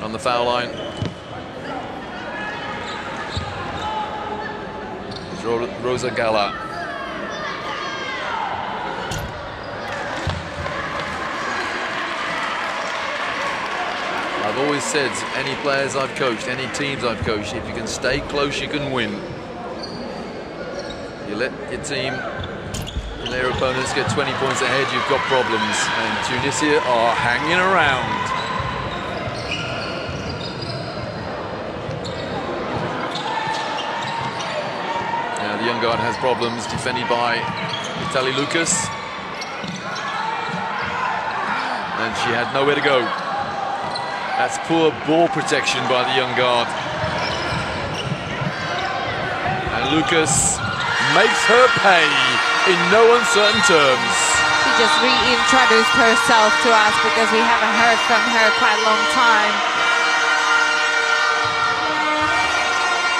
on the foul line. It's Rosa Gala. I've always said, any players I've coached, any teams I've coached, if you can stay close, you can win. You let your team and their opponents get 20 points ahead, you've got problems. And Tunisia are hanging around. Now the young guard has problems, defended by Italy Lucas. And she had nowhere to go. That's poor ball protection by the young guard. And Lucas makes her pay in no uncertain terms. She just reintroduced herself to us, because we haven't heard from her quite a long time.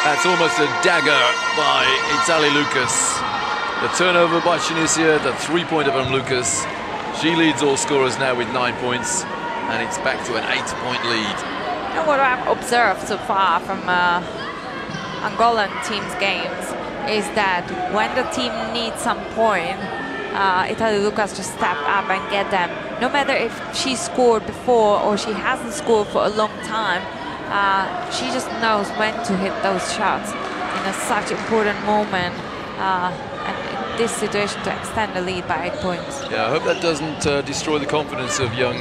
That's almost a dagger by Italy Lucas. The turnover by Tunisia, the 3-pointer from Lucas. She leads all scorers now with 9 points, and it's back to an 8-point lead. You know what I've observed so far from Angolan teams' games is that when the team needs some point, Italy Lucas just step up and get them. No matter if she scored before or she hasn't scored for a long time, she just knows when to hit those shots in such important moment. And this situation to extend the lead by 8 points. Yeah, I hope that doesn't destroy the confidence of young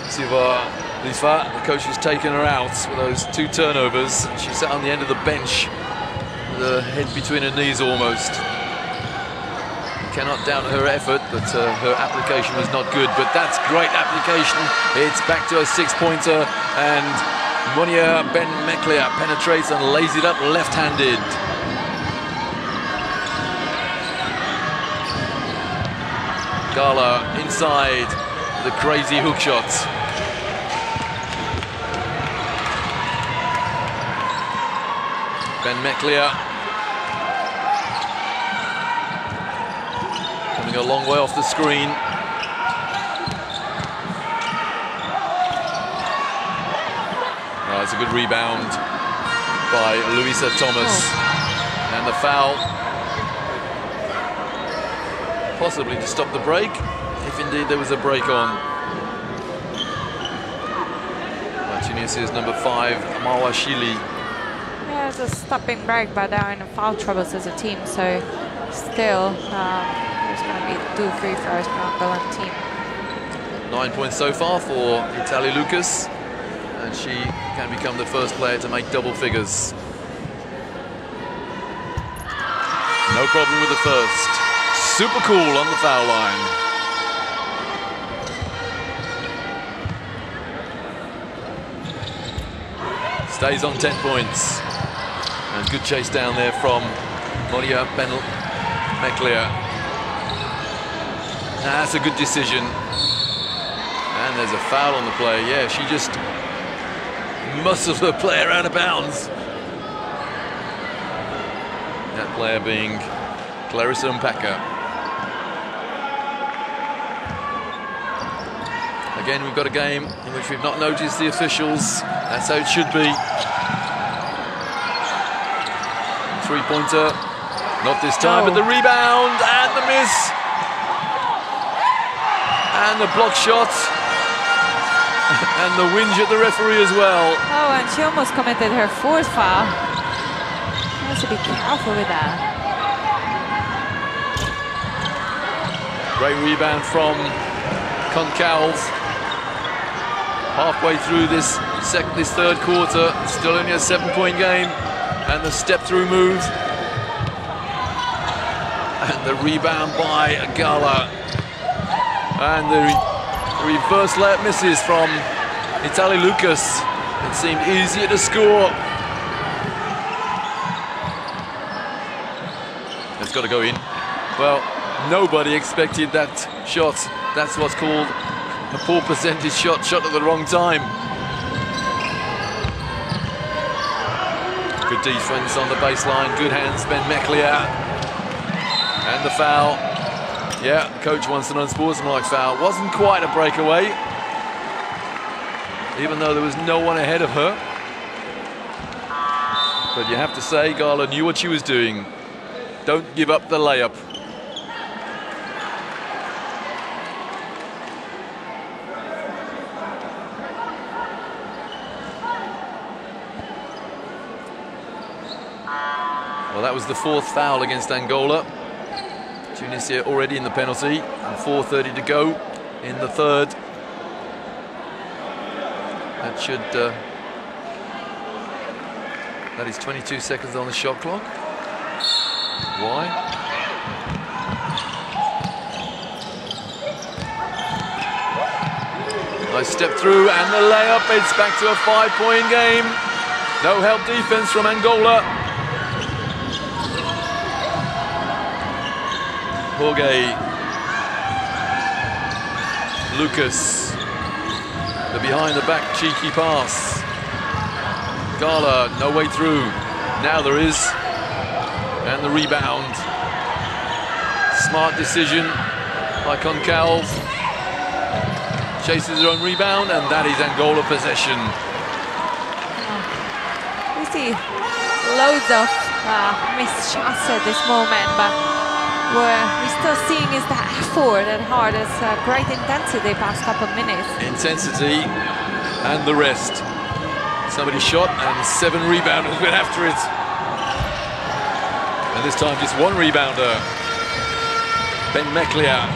Siva Lisva. The coach has taken her out with those 2 turnovers. She sat on the end of the bench with her head between her knees almost. Cannot doubt her effort, but her application was not good. But that's great application. It's back to a 6-pointer, and Monia Ben Meklia penetrates and lays it up left-handed. Gala inside the crazy hook shots. Ben Meklia coming a long way off the screen. It's a good rebound by Louisa Thomas. And the foul, possibly to stop the break, if indeed there was a break on. Tunisia's number 5, Mawashili. Yeah, it's a stopping break, but they're in foul troubles as a team, so still there's going to be 2 free throws for Angolan team. 9 points so far for Italy Lucas, and she can become the first player to make double figures. No problem with the first. Super cool on the foul line. Stays on 10 points. And good chase down there from Monia Ben Meklia. That's a good decision. And there's a foul on the play. Yeah, she just muscles the player out of bounds. That player being Clarissa Mpaka. Again, we've got a game in which we've not noticed the officials. That's how it should be. 3-pointer. Not this time, but the rebound and the miss. And the block shot. And the whinge at the referee as well. Oh, and she almost committed her 4th foul. She has to be careful with that. Great rebound from Concalves. Halfway through this 3rd quarter, still only a 7-point game. And the step-through move. And the rebound by Gala. And the reverse layup misses from Italy Lucas. It seemed easier to score. It's got to go in. Well, nobody expected that shot. That's what's called a poor percentage shot, shot at the wrong time. Good defense on the baseline, good hands, Ben Meklia. And the foul. Yeah, the coach wants an unsportsmanlike foul. Wasn't quite a breakaway, even though there was no one ahead of her. But you have to say, Gala knew what she was doing. Don't give up the layup. Well, that was the 4th foul against Angola. Tunisia already in the penalty, and 4:30 to go in the 3rd. That is 22 seconds on the shot clock. Why? Nice step through and the layup. It's back to a 5-point game. No help defense from Angola. Jorge Lucas, the behind the back cheeky pass. Gala, no way through. Now there is. And the rebound. Smart decision by Concalves. Chases her own rebound, and that is Angola possession. We see loads of missed shots at this moment, but what we're still seeing is that effort at heart. It's great intensity past couple of minutes. Intensity and the rest. Somebody shot and 7 rebounders went after it. And this time just 1 rebounder. Ben Meklia.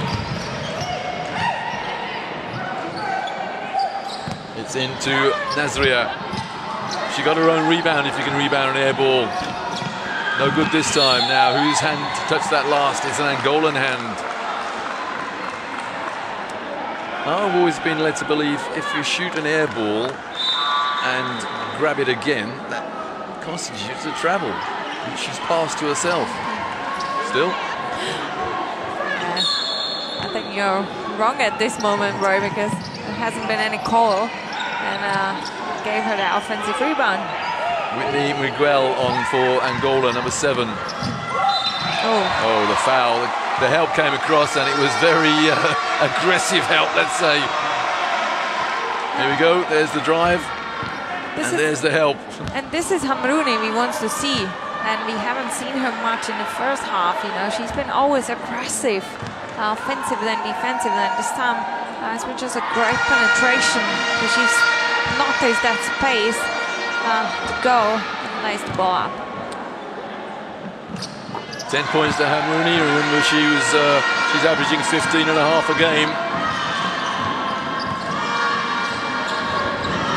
It's into Nasria. She got her own rebound if you can rebound an air ball. No good this time. Now, whose hand touched that last? It's an Angolan hand. I've always been led to believe if you shoot an air ball and grab it again, that constitutes a travel. She's passed to herself. Still? I think you're wrong at this moment, Roy, because there hasn't been any call, and gave her the offensive rebound. Whitney Miguel on for Angola, number 7. Oh, the foul. The help came across, and it was very aggressive help, let's say. Here we go. There's the drive, and there's the help. And this is Hamrouni we want to see, and we haven't seen her much in the first half. You know, she's been always aggressive, offensive than defensive. And this time, it's been just a great penetration because she's noticed that space to go and lays the ball up. 10 points to Hamrouni. Remember, she's averaging 15 and a half a game.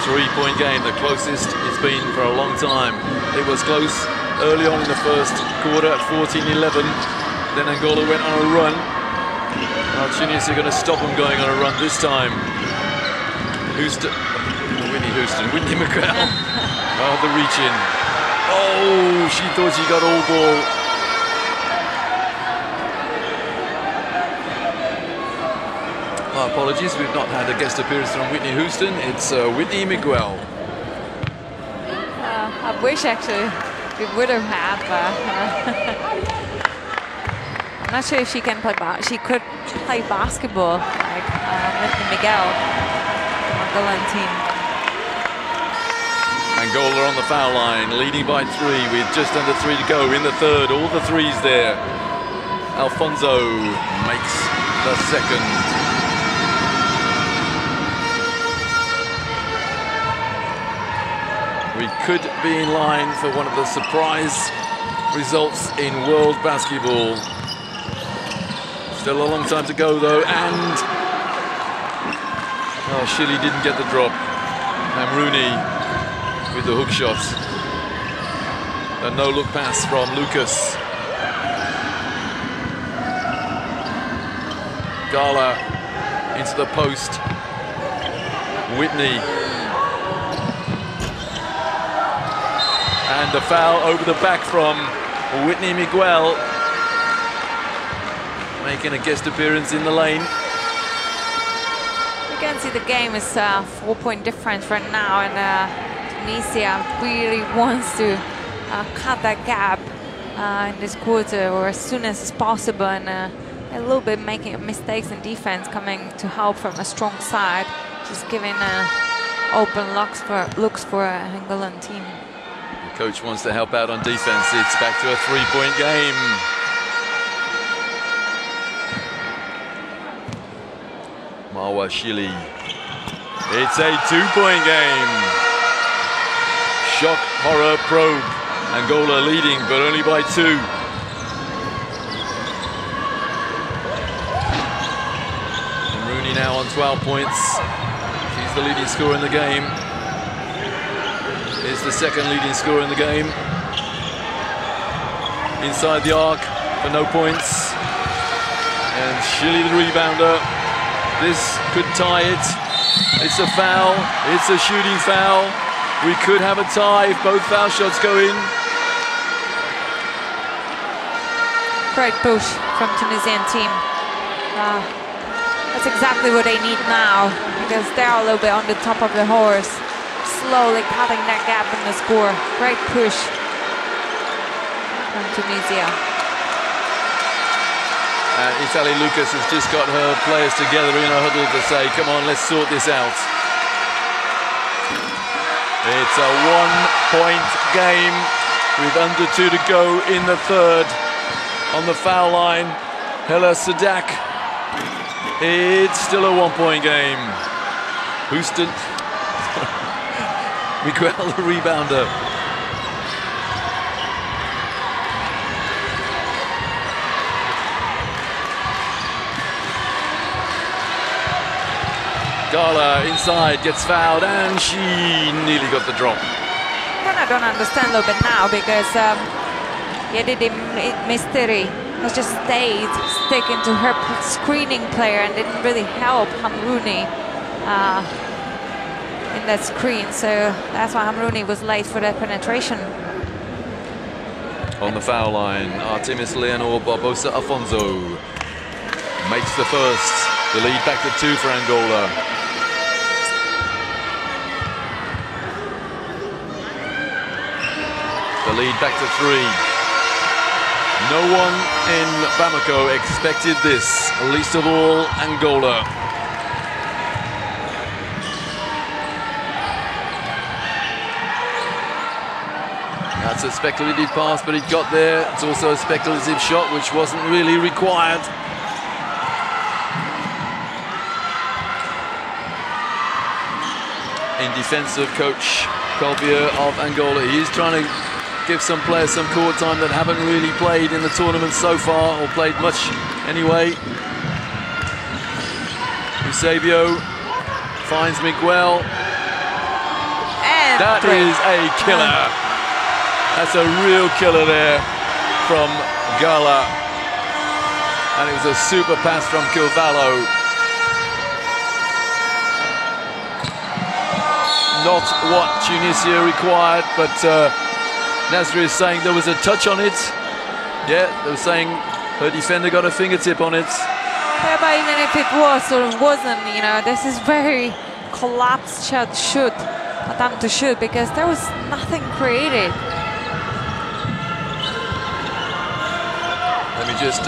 3-point game, the closest it's been for a long time. It was close early on in the first quarter at 14-11. Then Angola went on a run. Now Tunisia going to stop them going on a run this time. Whitney Miguel. Oh, the reach in. Oh, she thought she got all ball. My apologies, we've not had a guest appearance from Whitney Houston. It's Whitney Miguel. I wish actually we would have had, but I'm not sure if she can play. She could play basketball like Whitney Miguel, the Angolan team. Angola on the foul line, leading by 3 with just under 3 to go in the third. All the threes there. Alfonso makes the second. We could be in line for one of the surprise results in world basketball. Still a long time to go though, and Shilly didn't get the drop. Hamrouni with the hook shot. A no-look pass from Lucas. Gala into the post. Whitney. And a foul over the back from Whitney Miguel. Making a guest appearance in the lane. You can see the game is 4-point difference right now, and Tunisia really wants to cut that gap in this quarter or as soon as possible, and a little bit making mistakes in defense coming to help from a strong side, just giving open looks for an Angolan team. Coach wants to help out on defense. It's back to a 3-point game. Marwa Shilly. It's a 2-point game. Shock, horror, probe. Angola leading, but only by 2. And Rooney now on 12 points. She's the leading scorer in the game. Is the second leading scorer in the game. Inside the arc for no points. And Shilly the rebounder. This could tie it. It's a foul. It's a shooting foul. We could have a tie if both foul shots go in. Great push from Tunisian team. That's exactly what they need now, because they're a little bit on the top of the horse. Slowly cutting that gap in the score. Great push from Tunisia. And Italy Lucas has just got her players together in a huddle to say, come on, let's sort this out. It's a 1-point game with under 2 to go in the third. On the foul line, Hela Sadak. It's still a 1-point game. Houston. Miguel the rebounder. Gala inside, gets fouled, and she nearly got the drop. I don't understand a little bit now because Yedidi Misteri has just stayed sticking to her screening player and didn't really help Hamrouni in that screen. So that's why Hamrouni was late for that penetration. On the foul line, Artemis Leonor Barbosa Afonso makes the first. The lead back to 2 for Angola. The lead back to 3. No one in Bamako expected this, least of all Angola. That's a speculative pass, but it got there. It's also a speculative shot, which wasn't really required. In defense of Coach Colbier of Angola, he is trying to give some players some court time that haven't really played in the tournament so far, or played much anyway. Eusebio finds Miguel. And that is a killer. That's a real killer there from Gala. And it was a super pass from Kilvallo. Not what Tunisia required, but Nasri is saying there was a touch on it. Yeah, they were saying her defender got a fingertip on it. Yeah, but even if it was or wasn't, you know, this is very collapsed shoot, attempt to shoot, because there was nothing created. Let me just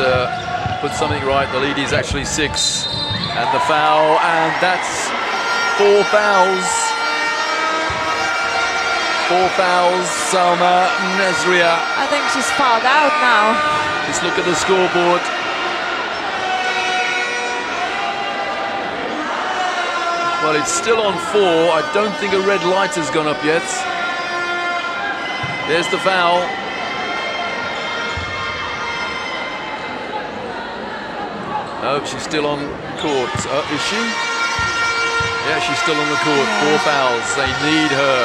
put something right. The lead is actually 6. And the foul, and that's 4 fouls. 4 fouls, Salma Nasria. I think she's fouled out now. Just look at the scoreboard. Well, it's still on 4. I don't think a red light has gone up yet. There's the foul. Oh, she's still on court. Is she? Yeah, she's still on the court. 4 fouls. They need her.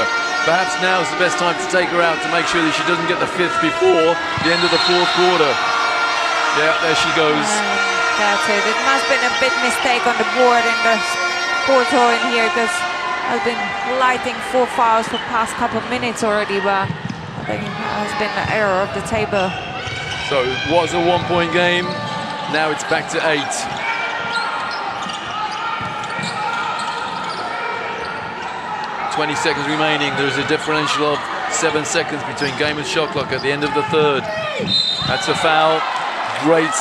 Perhaps now is the best time to take her out to make sure that she doesn't get the 5th before the end of the 4th quarter. Yeah, there she goes. That's it. It must have been a big mistake on the board in the portal in here, because I've been lighting 4 fouls for the past couple of minutes already, but I think it has been an error of the table. So it was a 1-point game. Now it's back to 8. .20 seconds remaining. There's a differential of 7 seconds between game and shot clock at the end of the 3rd. That's a foul. Great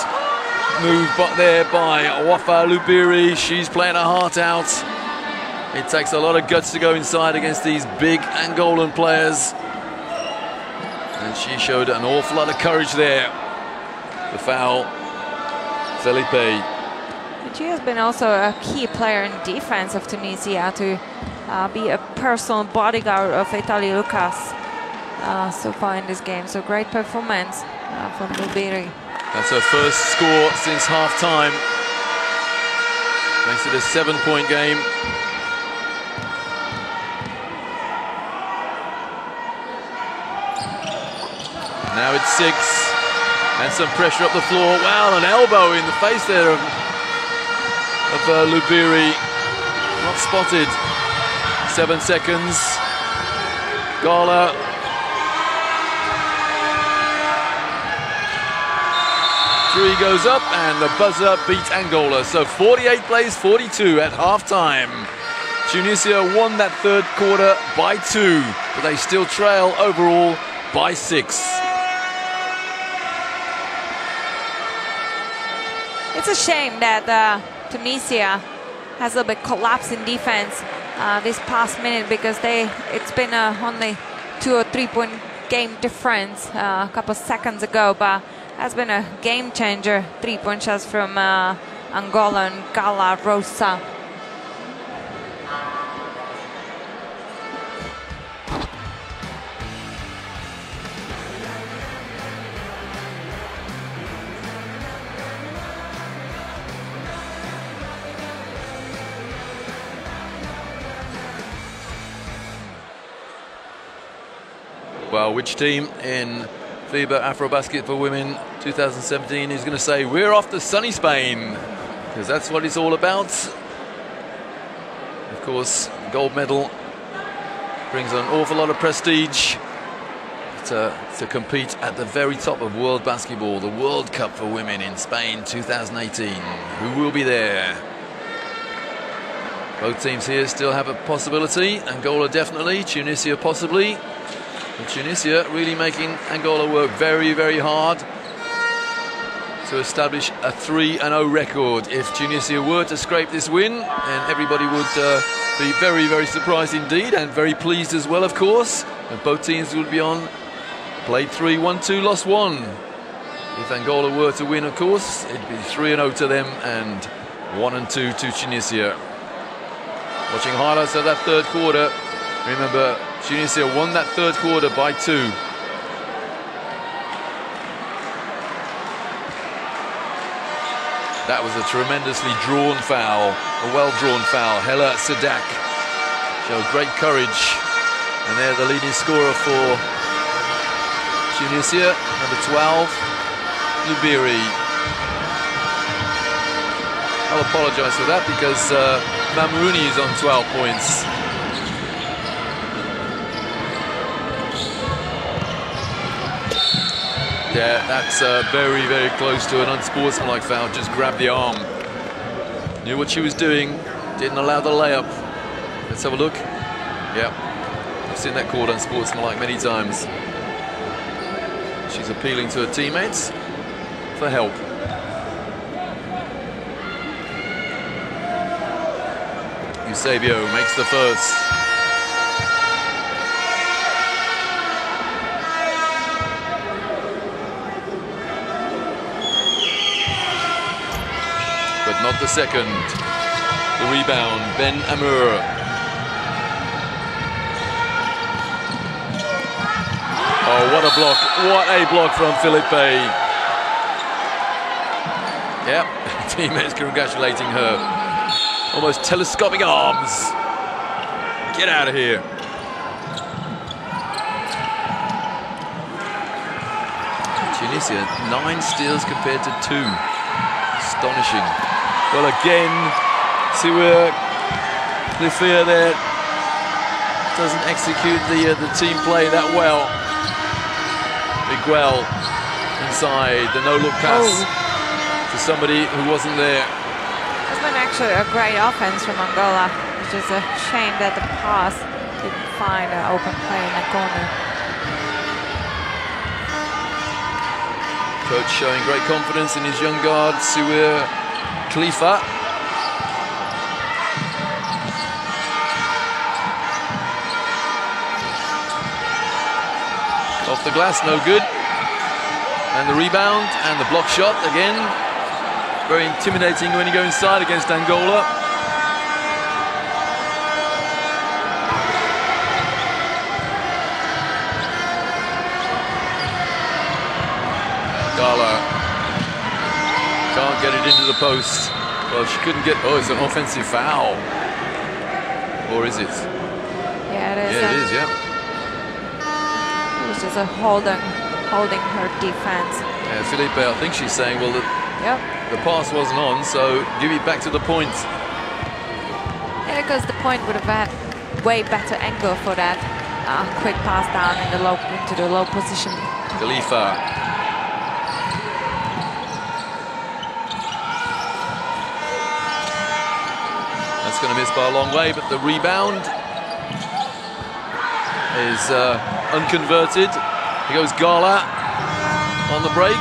move there by Wafa Lubiri. She's playing her heart out. It takes a lot of guts to go inside against these big Angolan players. And she showed an awful lot of courage there. The foul, Felipe. She has been also a key player in defense of Tunisia to be a personal bodyguard of Italy Lucas so far in this game. So great performance from Lubiri. That's her first score since half-time. Makes it a 7-point game. Now it's 6. And some pressure up the floor. Wow, an elbow in the face there of Lubiri. Not spotted. 7 seconds. Gala. Three goes up, and the buzzer beats Angola. So 48 plays 42 at halftime. Tunisia won that 3rd quarter by 2, but they still trail overall by 6. It's a shame that Tunisia has a little bit collapsed in defense this past minute, because it's been only 2 or 3 point game difference a couple of seconds ago, but has been a game changer. 3-point shots from Angola and Gala Rosa. Well, which team in FIBA AfroBasket for Women 2017 is going to say, we're off to sunny Spain? Because that's what it's all about. Of course, gold medal brings an awful lot of prestige to compete at the very top of world basketball, the World Cup for Women in Spain 2018. Who will be there? Both teams here still have a possibility. Angola definitely, Tunisia possibly. And Tunisia really making Angola work very, very hard to establish a 3-0 record. If Tunisia were to scrape this win, then everybody would be very, very surprised indeed, and very pleased as well, of course. And both teams would be on. Played 3, won 2, lost 1. If Angola were to win, of course, it'd be 3-0 to them and 1-2 to Tunisia. Watching highlights of that third quarter, remember, Tunisia won that third quarter by 2. That was a tremendously drawn foul, a well-drawn foul. Hela Sadak showed great courage. And they're the leading scorer for Tunisia, number 12, Lubiri. I'll apologise for that because Mamrouni is on 12 points. Yeah, that's very, very close to an unsportsmanlike foul. Just grabbed the arm. Knew what she was doing. Didn't allow the layup. Let's have a look. Yeah, I've seen that called unsportsmanlike many times. She's appealing to her teammates for help. Eusebio makes the first. But not the second. The rebound, Ben Amour. Oh, what a block. What a block from Felipe. Yep, teammates congratulating her. Almost telescopic arms. Get out of here. Tunisia, 9 steals compared to 2. Astonishing. Well, again, Cliffia there doesn't execute the team play that well. Miguel inside, the no-look pass to somebody who wasn't there. It's been actually a great offense from Angola. It's just a shame that the pass didn't find an open play in the corner. Coach showing great confidence in his young guard, Siwir Khalifa. Off the glass, no good. And the rebound and the block shot again. Very intimidating when you go inside against Angola. Gala can't get it into the post. Well, she couldn't get. Oh, it's an offensive foul. Or is it? Yeah, it is. Yeah, it is. Yeah. It was just a holding her defense. Yeah, Felipe, I think she's saying, well, the pass wasn't on, so give it back to the point. Yeah, because the point would have had way better angle for that quick pass down in the into the low position. Khalifa. That's going to miss by a long way, but the rebound is unconverted. Here goes Gala on the break.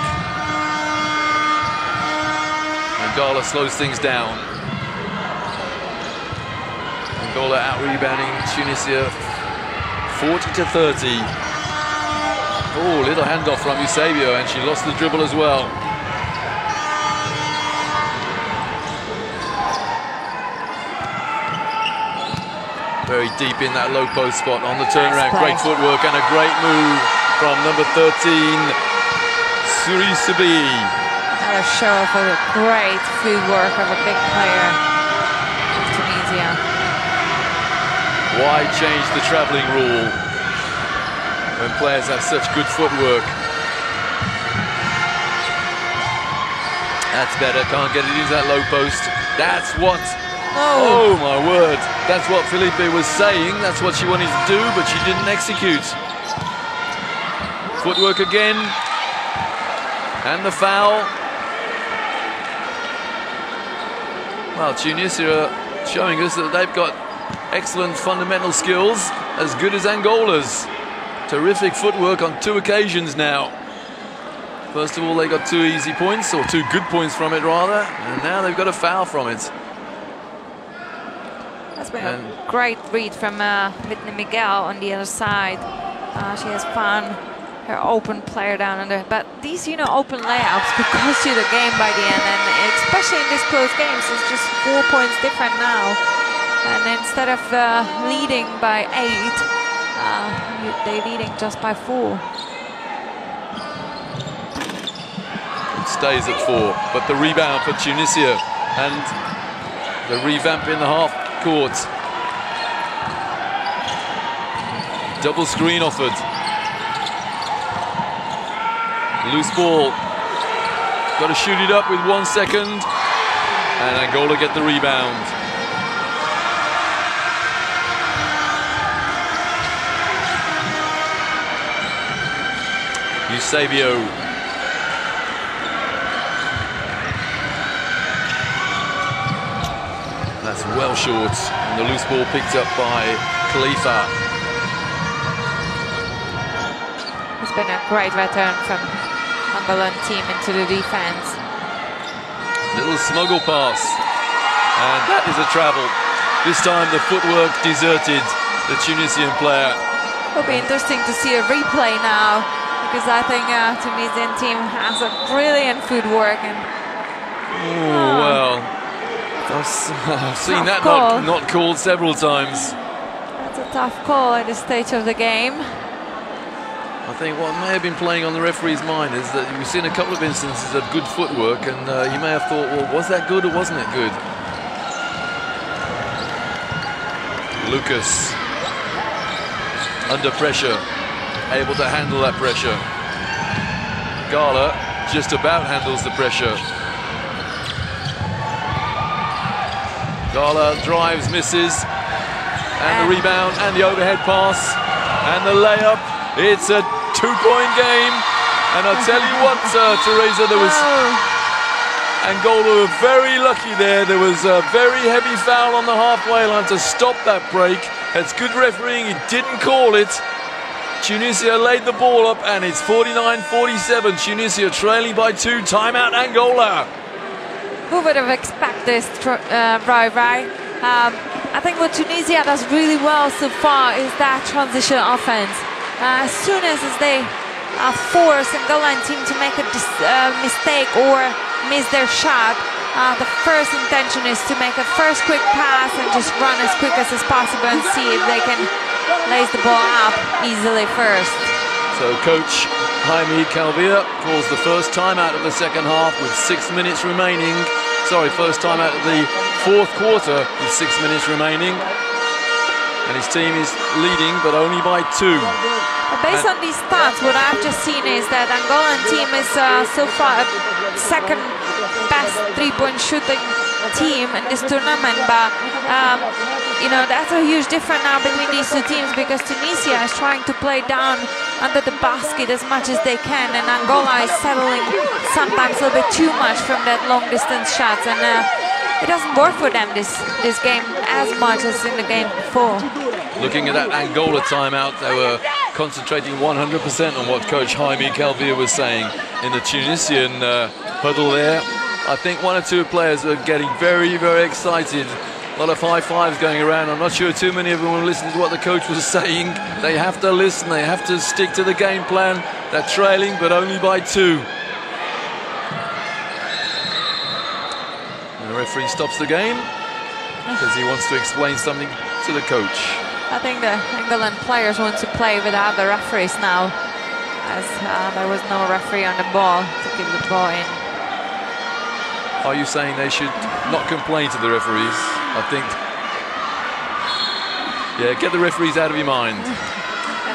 And Gala slows things down. Angola out-rebounding Tunisia 40-30. Oh, little handoff from Eusebio, and she lost the dribble as well. Very deep in that low post spot on the turnaround. Great footwork and a great move from number 13, Suri Sibi. Another show of a great footwork of a big player of Tunisia. Why change the traveling rule? when players have such good footwork. That's better, can't get it into that low post. That's what, oh my word, that's what Felipe was saying. That's what she wanted to do, but she didn't execute. Footwork again, and the foul. Well, Tunisia are showing us that they've got excellent fundamental skills, as good as Angola's. Terrific footwork on 2 occasions now. First of all, they got 2 easy points, or 2 good points from it rather, and now they've got a foul from it. That's been a great read from Whitney Miguel on the other side. She has found her open player down under, but these, you know, open layups could cost you the game by the end, and especially in these close games, it's just 4 points different now. And instead of leading by 8, they're leading just by 4. It stays at 4, but the rebound for Tunisia, and the revamp in the half court. Double screen offered. Loose ball. Got to shoot it up with 1 second, and Angola get the rebound. Eusebio. That's well short, and the loose ball picked up by Khalifa. It's been a great return from Angolan team into the defense. Little smuggle pass, and that is a travel. This time the footwork deserted the Tunisian player. It'll be interesting to see a replay now, because I think Tunisian team has a brilliant footwork. And well, I've seen that not called several times. That's a tough call at this stage of the game. I think what may have been playing on the referee's mind is that we've seen a couple of instances of good footwork, and he may have thought, well, was that good or wasn't it good? Lucas, under pressure, able to handle that pressure. Gala just about handles the pressure. Gala drives, misses, and the rebound, and the overhead pass, and the layup. It's a 2-point game, and I'll tell you what, Teresa, there was Angola were very lucky there. There was a very heavy foul on the halfway line to stop that break. It's good refereeing, he didn't call it. Tunisia laid the ball up, and it's 49-47. Tunisia trailing by 2. Timeout, Angola. Who would have expected this, right? I think what Tunisia does really well so far is that transition offense. As soon as they force Angolan team to make a mistake or miss their shot, the first intention is to make a first quick pass and just run as quick as possible and see if they can lace the ball up easily first. So coach Jaime Calvia calls the first timeout of the second half with 6 minutes remaining. Sorry, first timeout of the fourth quarter with 6 minutes remaining. And his team is leading, but only by 2. Based on these stats, what I've just seen is that Angolan team is so far a second best 3-point shooting team in this tournament. But you know, that's a huge difference now between these two teams, because Tunisia is trying to play down under the basket as much as they can, and Angola is settling sometimes a little bit too much from that long distance shots, and it doesn't work for them this game as much as in the game before. Looking at that Angola timeout, they were concentrating 100% on what coach Jaime Calvia was saying. In the Tunisian huddle there, I think 1 or 2 players are getting very, very excited. A lot of high fives going around. I'm not sure too many of them will listen to what the coach was saying. They have to listen, they have to stick to the game plan. They're trailing, but only by 2. The referee stops the game because he wants to explain something to the coach. I think the Angolan players want to play without the referees now, as there was no referee on the ball to give the ball in. Are you saying they should not complain to the referees? I think, yeah, get the referees out of your mind.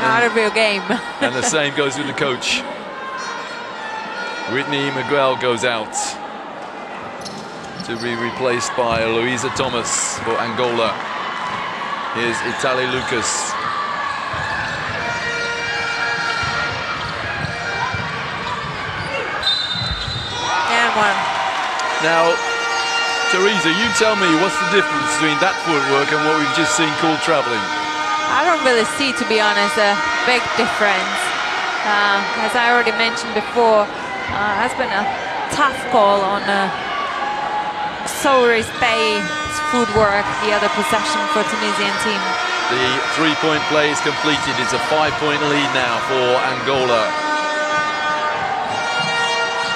Not a real game. And the same goes with the coach. Whitney Miguel goes out to be replaced by Luisa Thomas for Angola. Here's Itali Lucas. And one. Now, Teresa, you tell me, what's the difference between that footwork and what we've just seen called traveling? I don't really see, to be honest, a big difference. As I already mentioned before, has been a tough call on Souris Bay's footwork, the other possession for Tunisian team. The three-point play is completed. It's a 5-point lead now for Angola.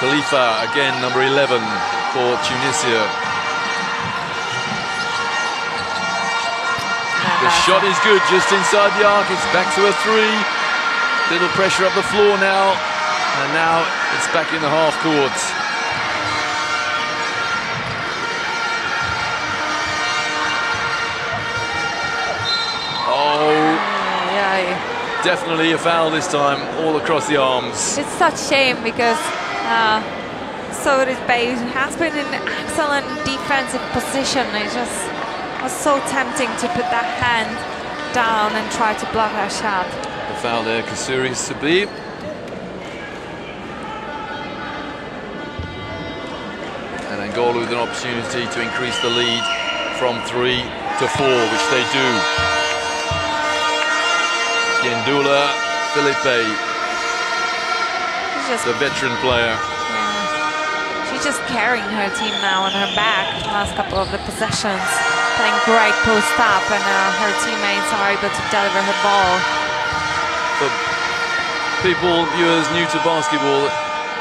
Khalifa, again, number 11 for Tunisia. The shot is good, just inside the arc. It's back to a three. Little pressure up the floor now. And now it's back in the half court. Oh, definitely a foul this time, all across the arms. It's such a shame because Souris Bay has been in excellent defensive position. It just was so tempting to put that hand down and try to block that shot. The foul there, Kasuri Sabi. And Angola with an opportunity to increase the lead from 3 to 4, which they do. Yendula Felipe, the veteran player. Yeah. She's just carrying her team now on her back the last couple of the possessions. Playing great post-up, and her teammates are able to deliver her ball. For people, viewers new to basketball,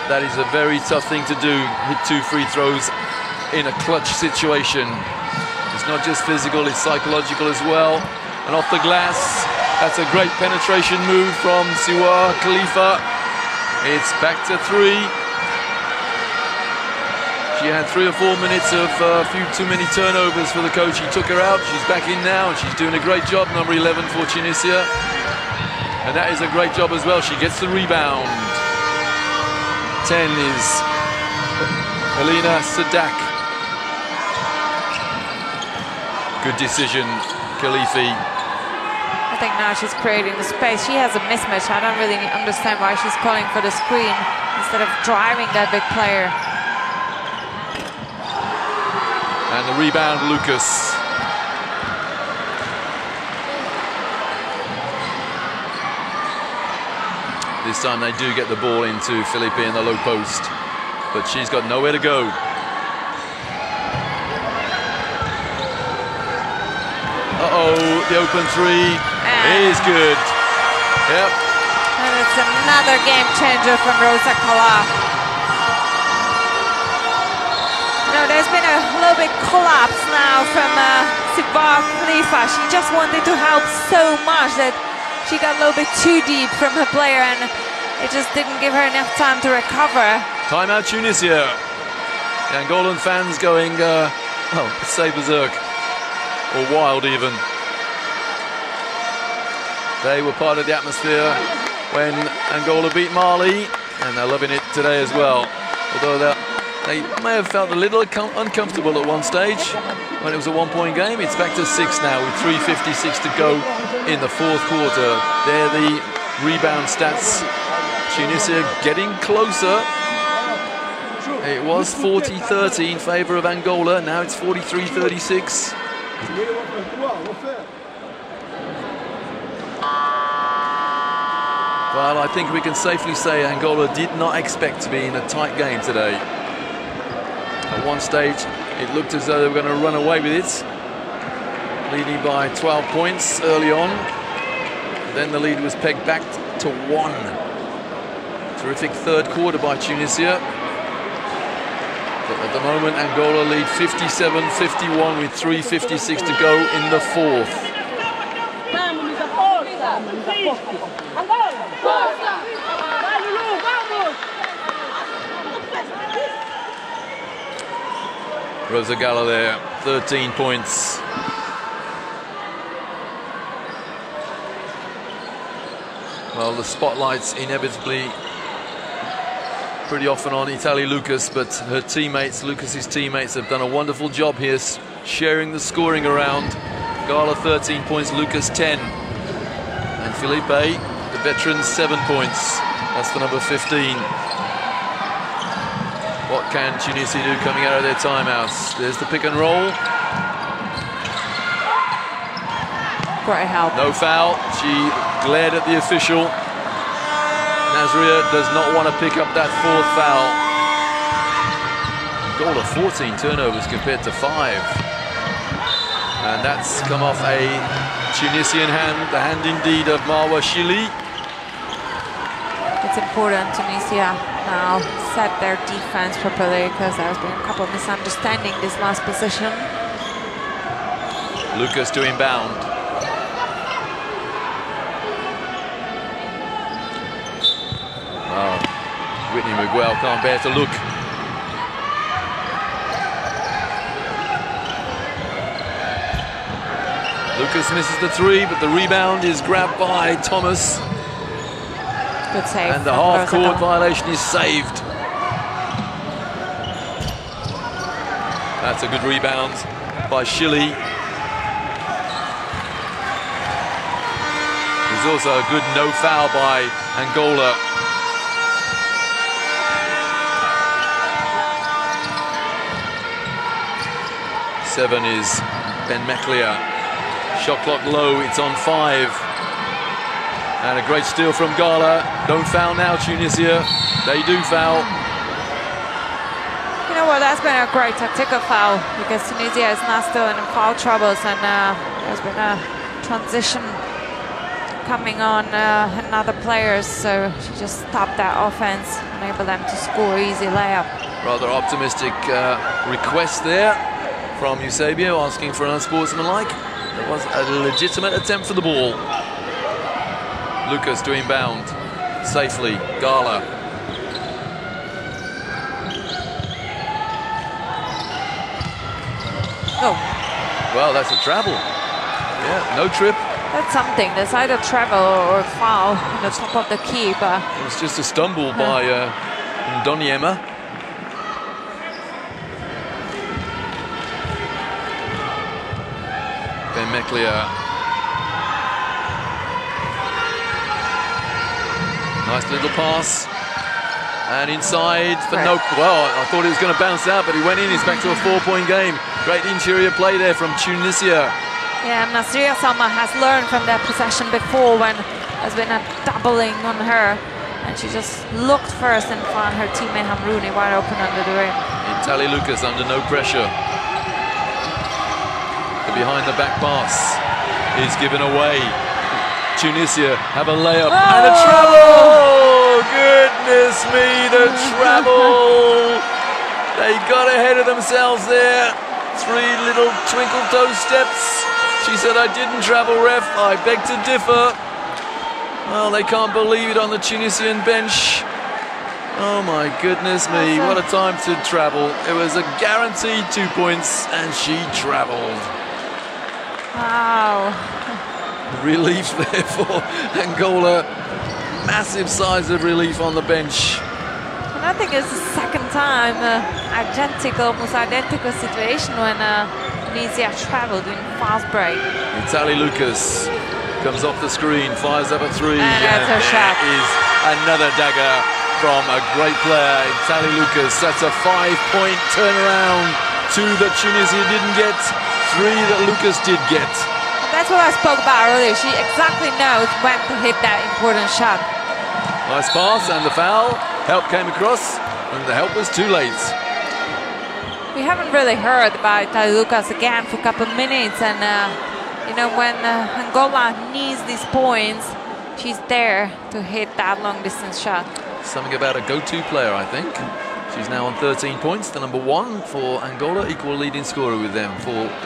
that is a very tough thing to do, hit 2 free throws in a clutch situation. It's not just physical, it's psychological as well. And off the glass, that's a great penetration move from Siwa Khalifa. It's back to 3. She had 3 or 4 minutes of a few too many turnovers for the coach. He took her out. She's back in now, and she's doing a great job, number 11 for Tunisia. And that is a great job as well. She gets the rebound. 10 is Alina Sadak. Good decision, Khalifi. I think now she's creating the space. She has a mismatch. I don't really understand why she's calling for the screen instead of driving that big player. And the rebound, Lucas. This time they do get the ball into Felipe in the low post, but she's got nowhere to go. Uh-oh, the open 3 is good. Yep. And it's another game changer from Rosa Kala. There's been a little bit collapse now from Siwa Khalifa. She just wanted to help so much that she got a little bit too deep from her player, and it just didn't give her enough time to recover. Timeout Tunisia. The Angolan fans going, say berserk, or wild even. They were part of the atmosphere when Angola beat Mali, and they're loving it today as well. Although they may have felt a little uncomfortable at one stage when it was a 1-point game. It's back to 6 now with 3:56 to go in the 4th quarter. There the rebound stats. Tunisia getting closer. It was 40-30 in favor of Angola. Now it's 43-36. Well, I think we can safely say Angola did not expect to be in a tight game today. At one stage, it looked as though they were going to run away with it, leading by 12 points early on. Then the lead was pegged back to 1. Terrific 3rd quarter by Tunisia. But at the moment, Angola lead 57-51 with 3:56 to go in the 4th. Rosa Gala there, 13 points. Well, the spotlight's inevitably pretty often on Italy Lucas, but her teammates, Lucas's teammates, have done a wonderful job here, sharing the scoring around. Gala 13 points, Lucas 10. And Felipe, the veteran, 7 points. That's the number 15. What can Tunisia do coming out of their timeouts? There's the pick and roll. Great help. No foul. She glared at the official. Nasria does not want to pick up that 4th foul. Angola 14 turnovers compared to 5. And that's come off a Tunisian hand, the hand indeed of Marwa Shili. It's important Tunisia now set their defense properly, because there's been a couple of misunderstandings this last position. Lucas to inbound. Oh, Whitney Miguel can't bear to look. Lucas misses the 3, but the rebound is grabbed by Thomas. Good save. And the half-court violation is saved. That's a good rebound by Shili. There's also a good no foul by Angola. Seven is Ben Meklia. Shot clock low, it's on 5. And a great steal from Gala. Don't foul now, Tunisia. They do foul. You know what, that's been a great tactical foul, because Tunisia is now still in foul troubles, and there's been a transition coming on another players, so she just stopped that offense, enable them to score easy layup. Rather optimistic request there from Eusebio, asking for an unsportsmanlike. It was a legitimate attempt for the ball. Lucas to inbound safely. Gala. Oh. Well, that's a travel. Yeah, no trip. That's something. There's either travel or foul on the top of the key, but it was just a stumble by Ndonyema. Ben Meklia. Nice little pass. And inside for no. Well, I thought he was going to bounce out, but he went in. He's back to a 4-point game. Great interior play there from Tunisia. Yeah, Nasria Salma has learned from that possession before, when there's been a doubling on her, and she just looked first and found her teammate Hamrouni wide open under the rim. Italy Lucas under no pressure. The behind the back pass is given away. Tunisia have a layup and a travel. Goodness me, the travel. They got ahead of themselves there. 3 little twinkle toe steps. She said, I didn't travel, ref. I beg to differ. Well, they can't believe it on the Tunisian bench. Oh my goodness me, what a time to travel. It was a guaranteed 2 points, and she traveled. Wow. Relief there for Angola. Massive size of relief on the bench. And I think it's the second time, almost identical situation when Tunisia traveled in fast break. Italy Lucas comes off the screen, fires up a 3, and that's her shot. Is another dagger from a great player, Italy Lucas. That's a 5-point turnaround. 2 that Tunisia didn't get, 3 that Lucas did get. That's what I spoke about earlier. She exactly knows when to hit that important shot. Nice pass and the foul. Help came across, and the help was too late. We haven't really heard about Italy Lucas again for a couple of minutes, and you know, when Angola needs these points, she's there to hit that long distance shot. Something about a go-to player, I think. She's now on 13 points, the number 1 for Angola, equal leading scorer with them,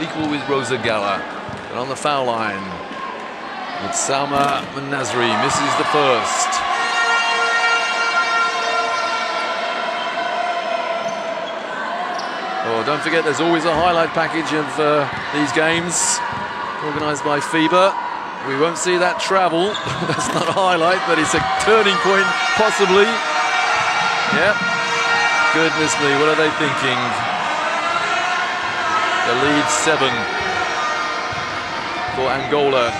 equal with Rosa Gala. And on the foul line, it's Salma Nasri, misses the first. Oh, don't forget, there's always a highlight package of these games, organised by FIBA. We won't see that travel. That's not a highlight, but it's a turning point, possibly. Yeah. Goodness me, what are they thinking? The lead 7 for Angola,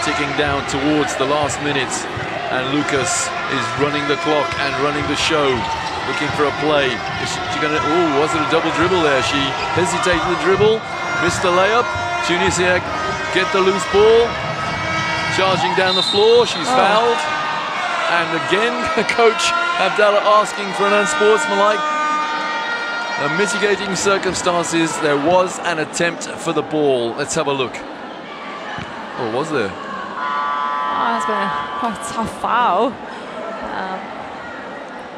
ticking down towards the last minute. And Lucas is running the clock and running the show, looking for a play. Is she gonna, oh, was it a double dribble there? She hesitated the dribble, missed the layup. Tunisia get the loose ball. Charging down the floor, she's fouled. And again, Coach Abdallah asking for an unsportsmanlike. Mitigating circumstances, there was an attempt for the ball. Let's have a look. Oh, was there? Oh, it's been quite a tough foul.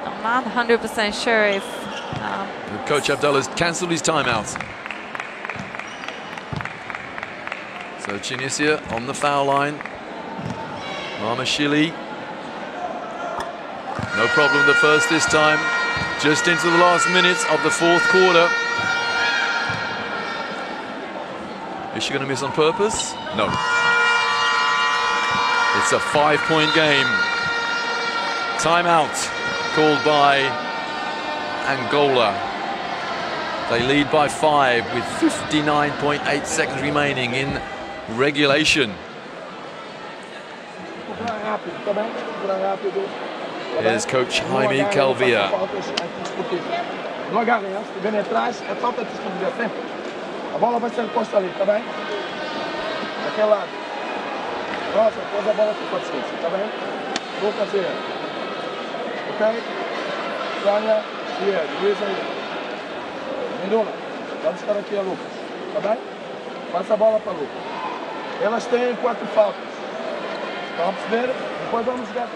I'm not 100% sure if... Coach Abdallah's cancelled his timeout. So Tunisia on the foul line. Marmashili. No problem the first this time. Just into the last minutes of the 4th quarter. Is she going to miss on purpose? No. It's a 5-point game. Timeout called by Angola. They lead by 5 with 59.8 seconds remaining in regulation. Here's Coach Jaime Calvia. Não agarrem, se estiverem atrás, é falta de esconder sempre. A bola vai ser posta ali, tá bem? Daquele lado. Nossa, depois a bola fica assim, tá bem? Vou fazer. Ok? Sonha, Diego, Luiz aí. Miruna, vamos estar aqui a Lucas, tá bem? Passa a bola para Lucas. Elas têm 4 faltas. Estão a perceber? Depois vamos jogar.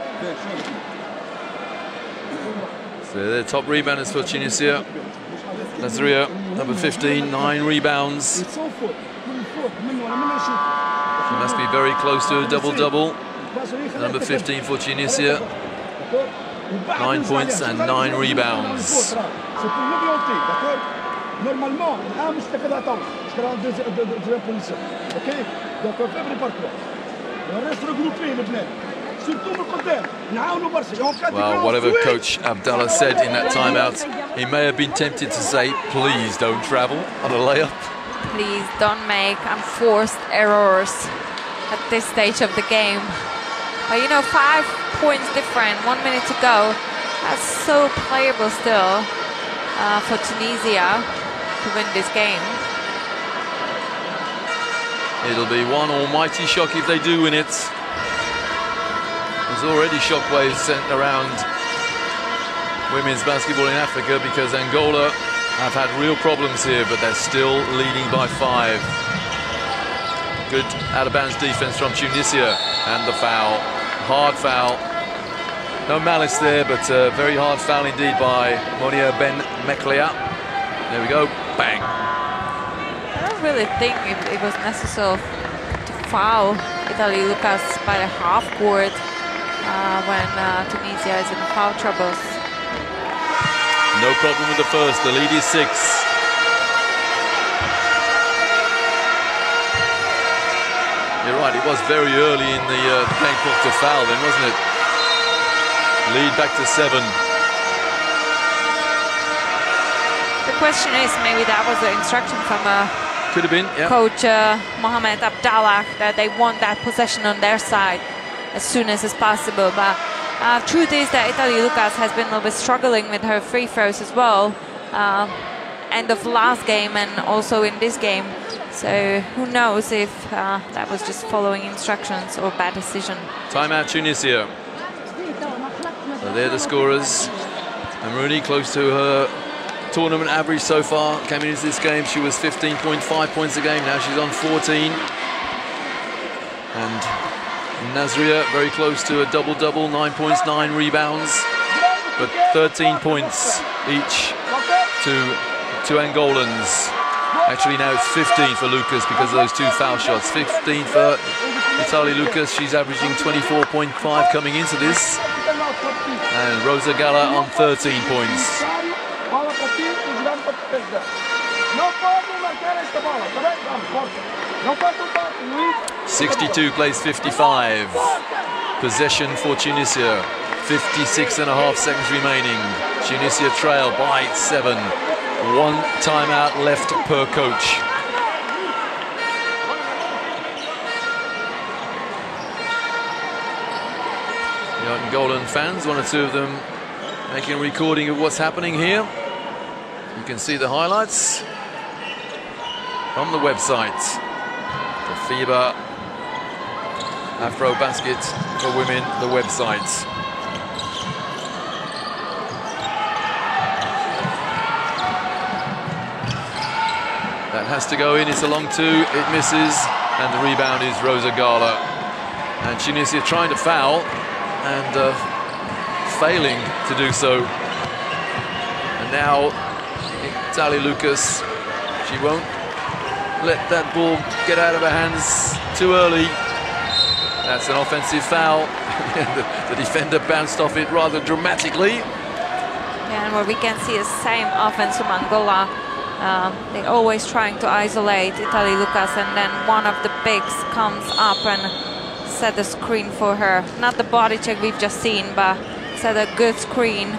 So they're top rebounders for Tunisia. Nazria, number 15, 9 rebounds. She must be very close to a double-double. Number 15 for Tunisia. 9 points and 9 rebounds. Normalement, mش تقدر تعطل. تقدر دeuxième position. OK? Donc prépare-toi. On reste regroupés les blés. Well, whatever Coach Abdallah said in that timeout, he may have been tempted to say, please don't travel on a layup. Please don't make enforced errors at this stage of the game. But you know, 5 points different, 1 minute to go. That's so playable still for Tunisia to win this game. It'll be one almighty shock if they do win it. There's already shockwaves sent around women's basketball in Africa because Angola have had real problems here, but they're still leading by 5. Good out-of-bounds defense from Tunisia, and the foul. Hard foul. No malice there, but very hard foul indeed by Monia Ben Meklea. There we go. Bang. I don't really think it was necessary to foul Italy Lucas by the half court when Tunisia is in foul troubles. No problem with the first. The lead is 6. You're right, it was very early in the game clock to foul then, wasn't it? Lead back to 7. The question is, maybe that was the instruction from could have been, yeah. Coach Mohamed Abdallah, that they want that possession on their side as soon as is possible. But truth is that Italy Lucas has been a little bit struggling with her free throws as well. End of last game and also in this game. So who knows if that was just following instructions or bad decision. Timeout Tunisia. So they're the scorers. And Rooney close to her tournament average so far. Came into this game, she was 15.5 points a game. Now she's on 14. And Nazria very close to a double-double, 9 points, 9 rebounds. But 13 points each to Angolans. Actually now it's 15 for Lucas because of those 2 foul shots. 15 for Italy Lucas. She's averaging 24.5 coming into this. And Rosa Gala on 13 points. 62 plays 55. Possession for Tunisia. 56.5 seconds remaining. Tunisia trail by 7. 1 timeout left per coach. The Angolan fans, 1 or 2 of them making a recording of what's happening here. You can see the highlights from the website. The FIBA AfroBasket for women, the website. That has to go in, it's a long 2, it misses, and the rebound is Rosa Gala. And Tunisia trying to foul, and failing to do so. And now Italy Lucas, she won't let that ball get out of her hands too early. That's an offensive foul. The defender bounced off it rather dramatically. Yeah, and where we can see the same offense from Angola. They're always trying to isolate Italy Lucas, and then one of the bigs comes up and set a screen for her. Not the body check we've just seen, but set a good screen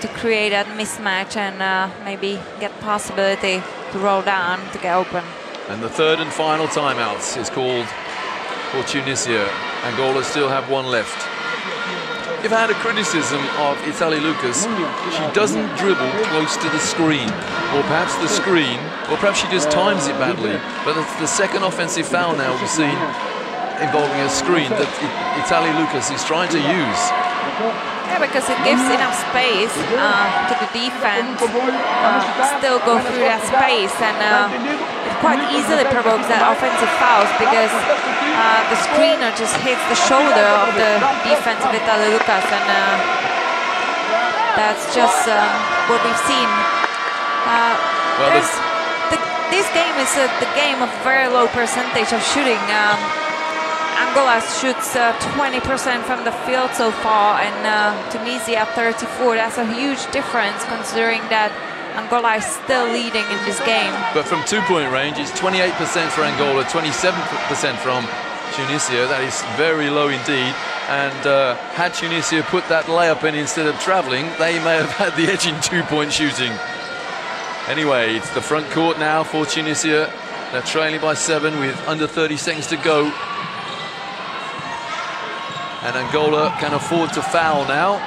to create that mismatch and maybe get possibility to roll down to get open. And the 3rd and final timeout is called for Tunisia. Angola still have 1 left. If I had a criticism of Italy Lucas, she doesn't dribble close to the screen, or perhaps the screen, or perhaps she just times it badly. But it's the 2nd offensive foul now we've seen involving a screen that Italy Lucas is trying to use. Yeah, because it gives enough space to the defense still go through that space, and it quite easily provokes that offensive fouls because the screener just hits the shoulder of the defense of Italy Lucas, and that's just what we've seen. This game is the game of very low percentage of shooting. Angola shoots 20% from the field so far, and Tunisia 34%. That's a huge difference considering that Angola is still leading in this game. But from 2-point range, it's 28% for Angola, 27% from Tunisia. That is very low indeed. And had Tunisia put that layup in instead of travelling, they may have had the edge in 2-point shooting. Anyway, it's the front court now for Tunisia. They're trailing by 7 with under 30 seconds to go. And Angola can afford to foul now.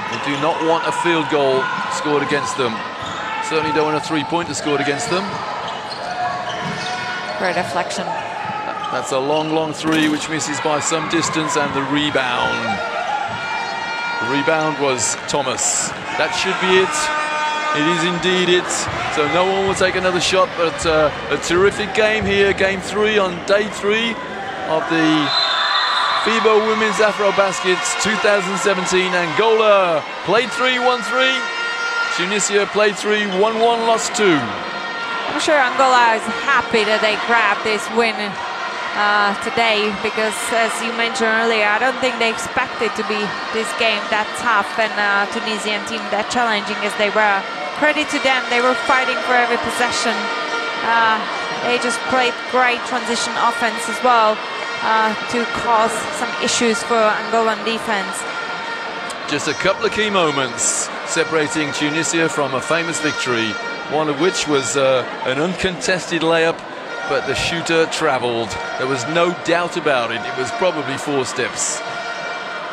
They do not want a field goal scored against them. Certainly don't want a 3-pointer scored against them. Great deflection. That's a long 3 which misses by some distance, and the rebound. The rebound was Thomas. That should be it. It is indeed it. So no one will take another shot, but a terrific game here. Game 3 on day 3 of the FIBA Women's AfroBasket 2017. Angola played 3, won 3. Tunisia played 3, won 1, lost 2. I'm sure Angola is happy that they grabbed this win today, because as you mentioned earlier, I don't think they expected to be this game that tough, and Tunisian team that challenging as they were. Credit to them, they were fighting for every possession. They just played great transition offense as well to cause some issues for Angolan defense. Just a couple of key moments separating Tunisia from a famous victory, one of which was an uncontested layup, but the shooter travelled. There was no doubt about it. It was probably 4 steps.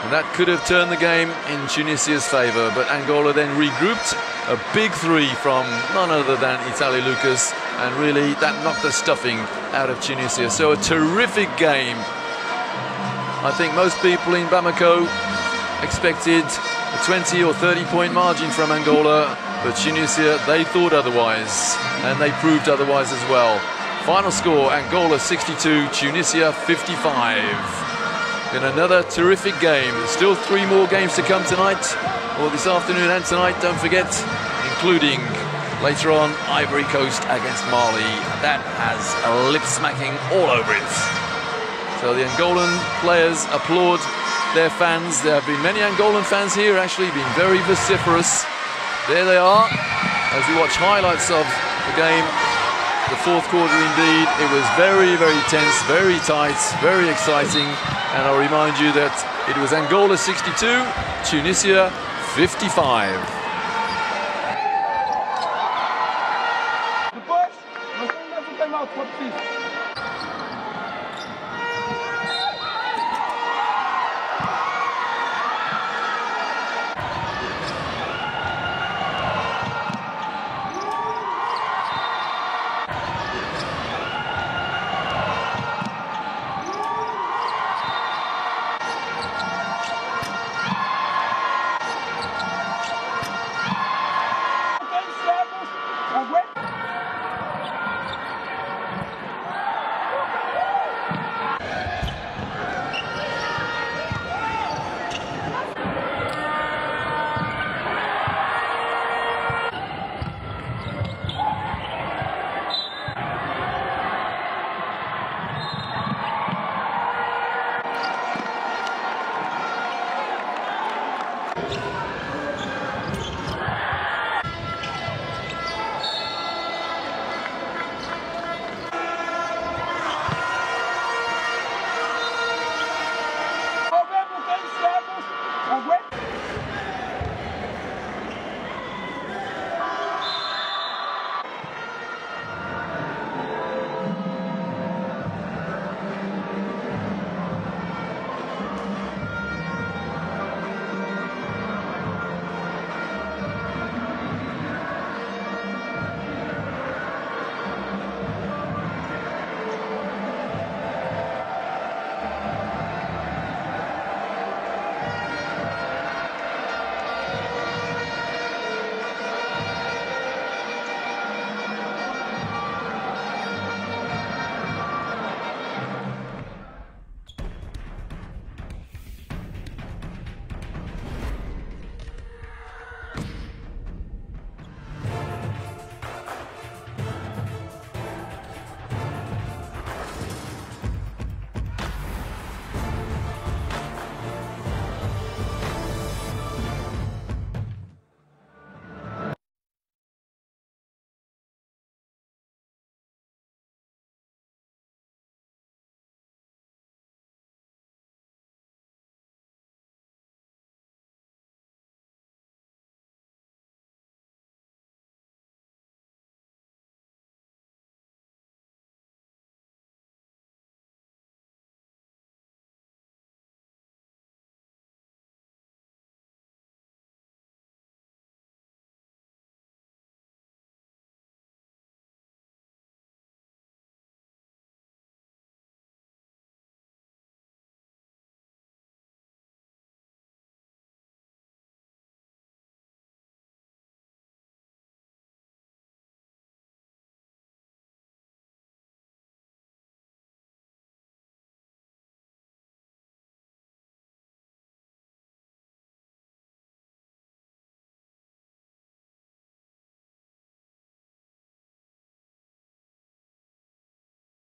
And that could have turned the game in Tunisia's favour, but Angola then regrouped. A big 3 from none other than Italy Lucas, and really that knocked the stuffing out of Tunisia. So a terrific game. I think most people in Bamako expected a 20 or 30-point margin from Angola, but Tunisia, they thought otherwise, and they proved otherwise as well. Final score, Angola 62, Tunisia 55. In another terrific game. Still 3 more games to come tonight, or this afternoon and tonight, don't forget, including later on Ivory Coast against Mali. That has a lip-smacking all over it. So the Angolan players applaud their fans. There have been many Angolan fans here, actually, being very vociferous. There they are, as we watch highlights of the game. The fourth quarter indeed, it was very, very tense, very tight, very exciting. And I'll remind you that it was Angola 62, Tunisia 55. Depois, nós estamos nesse time out, please.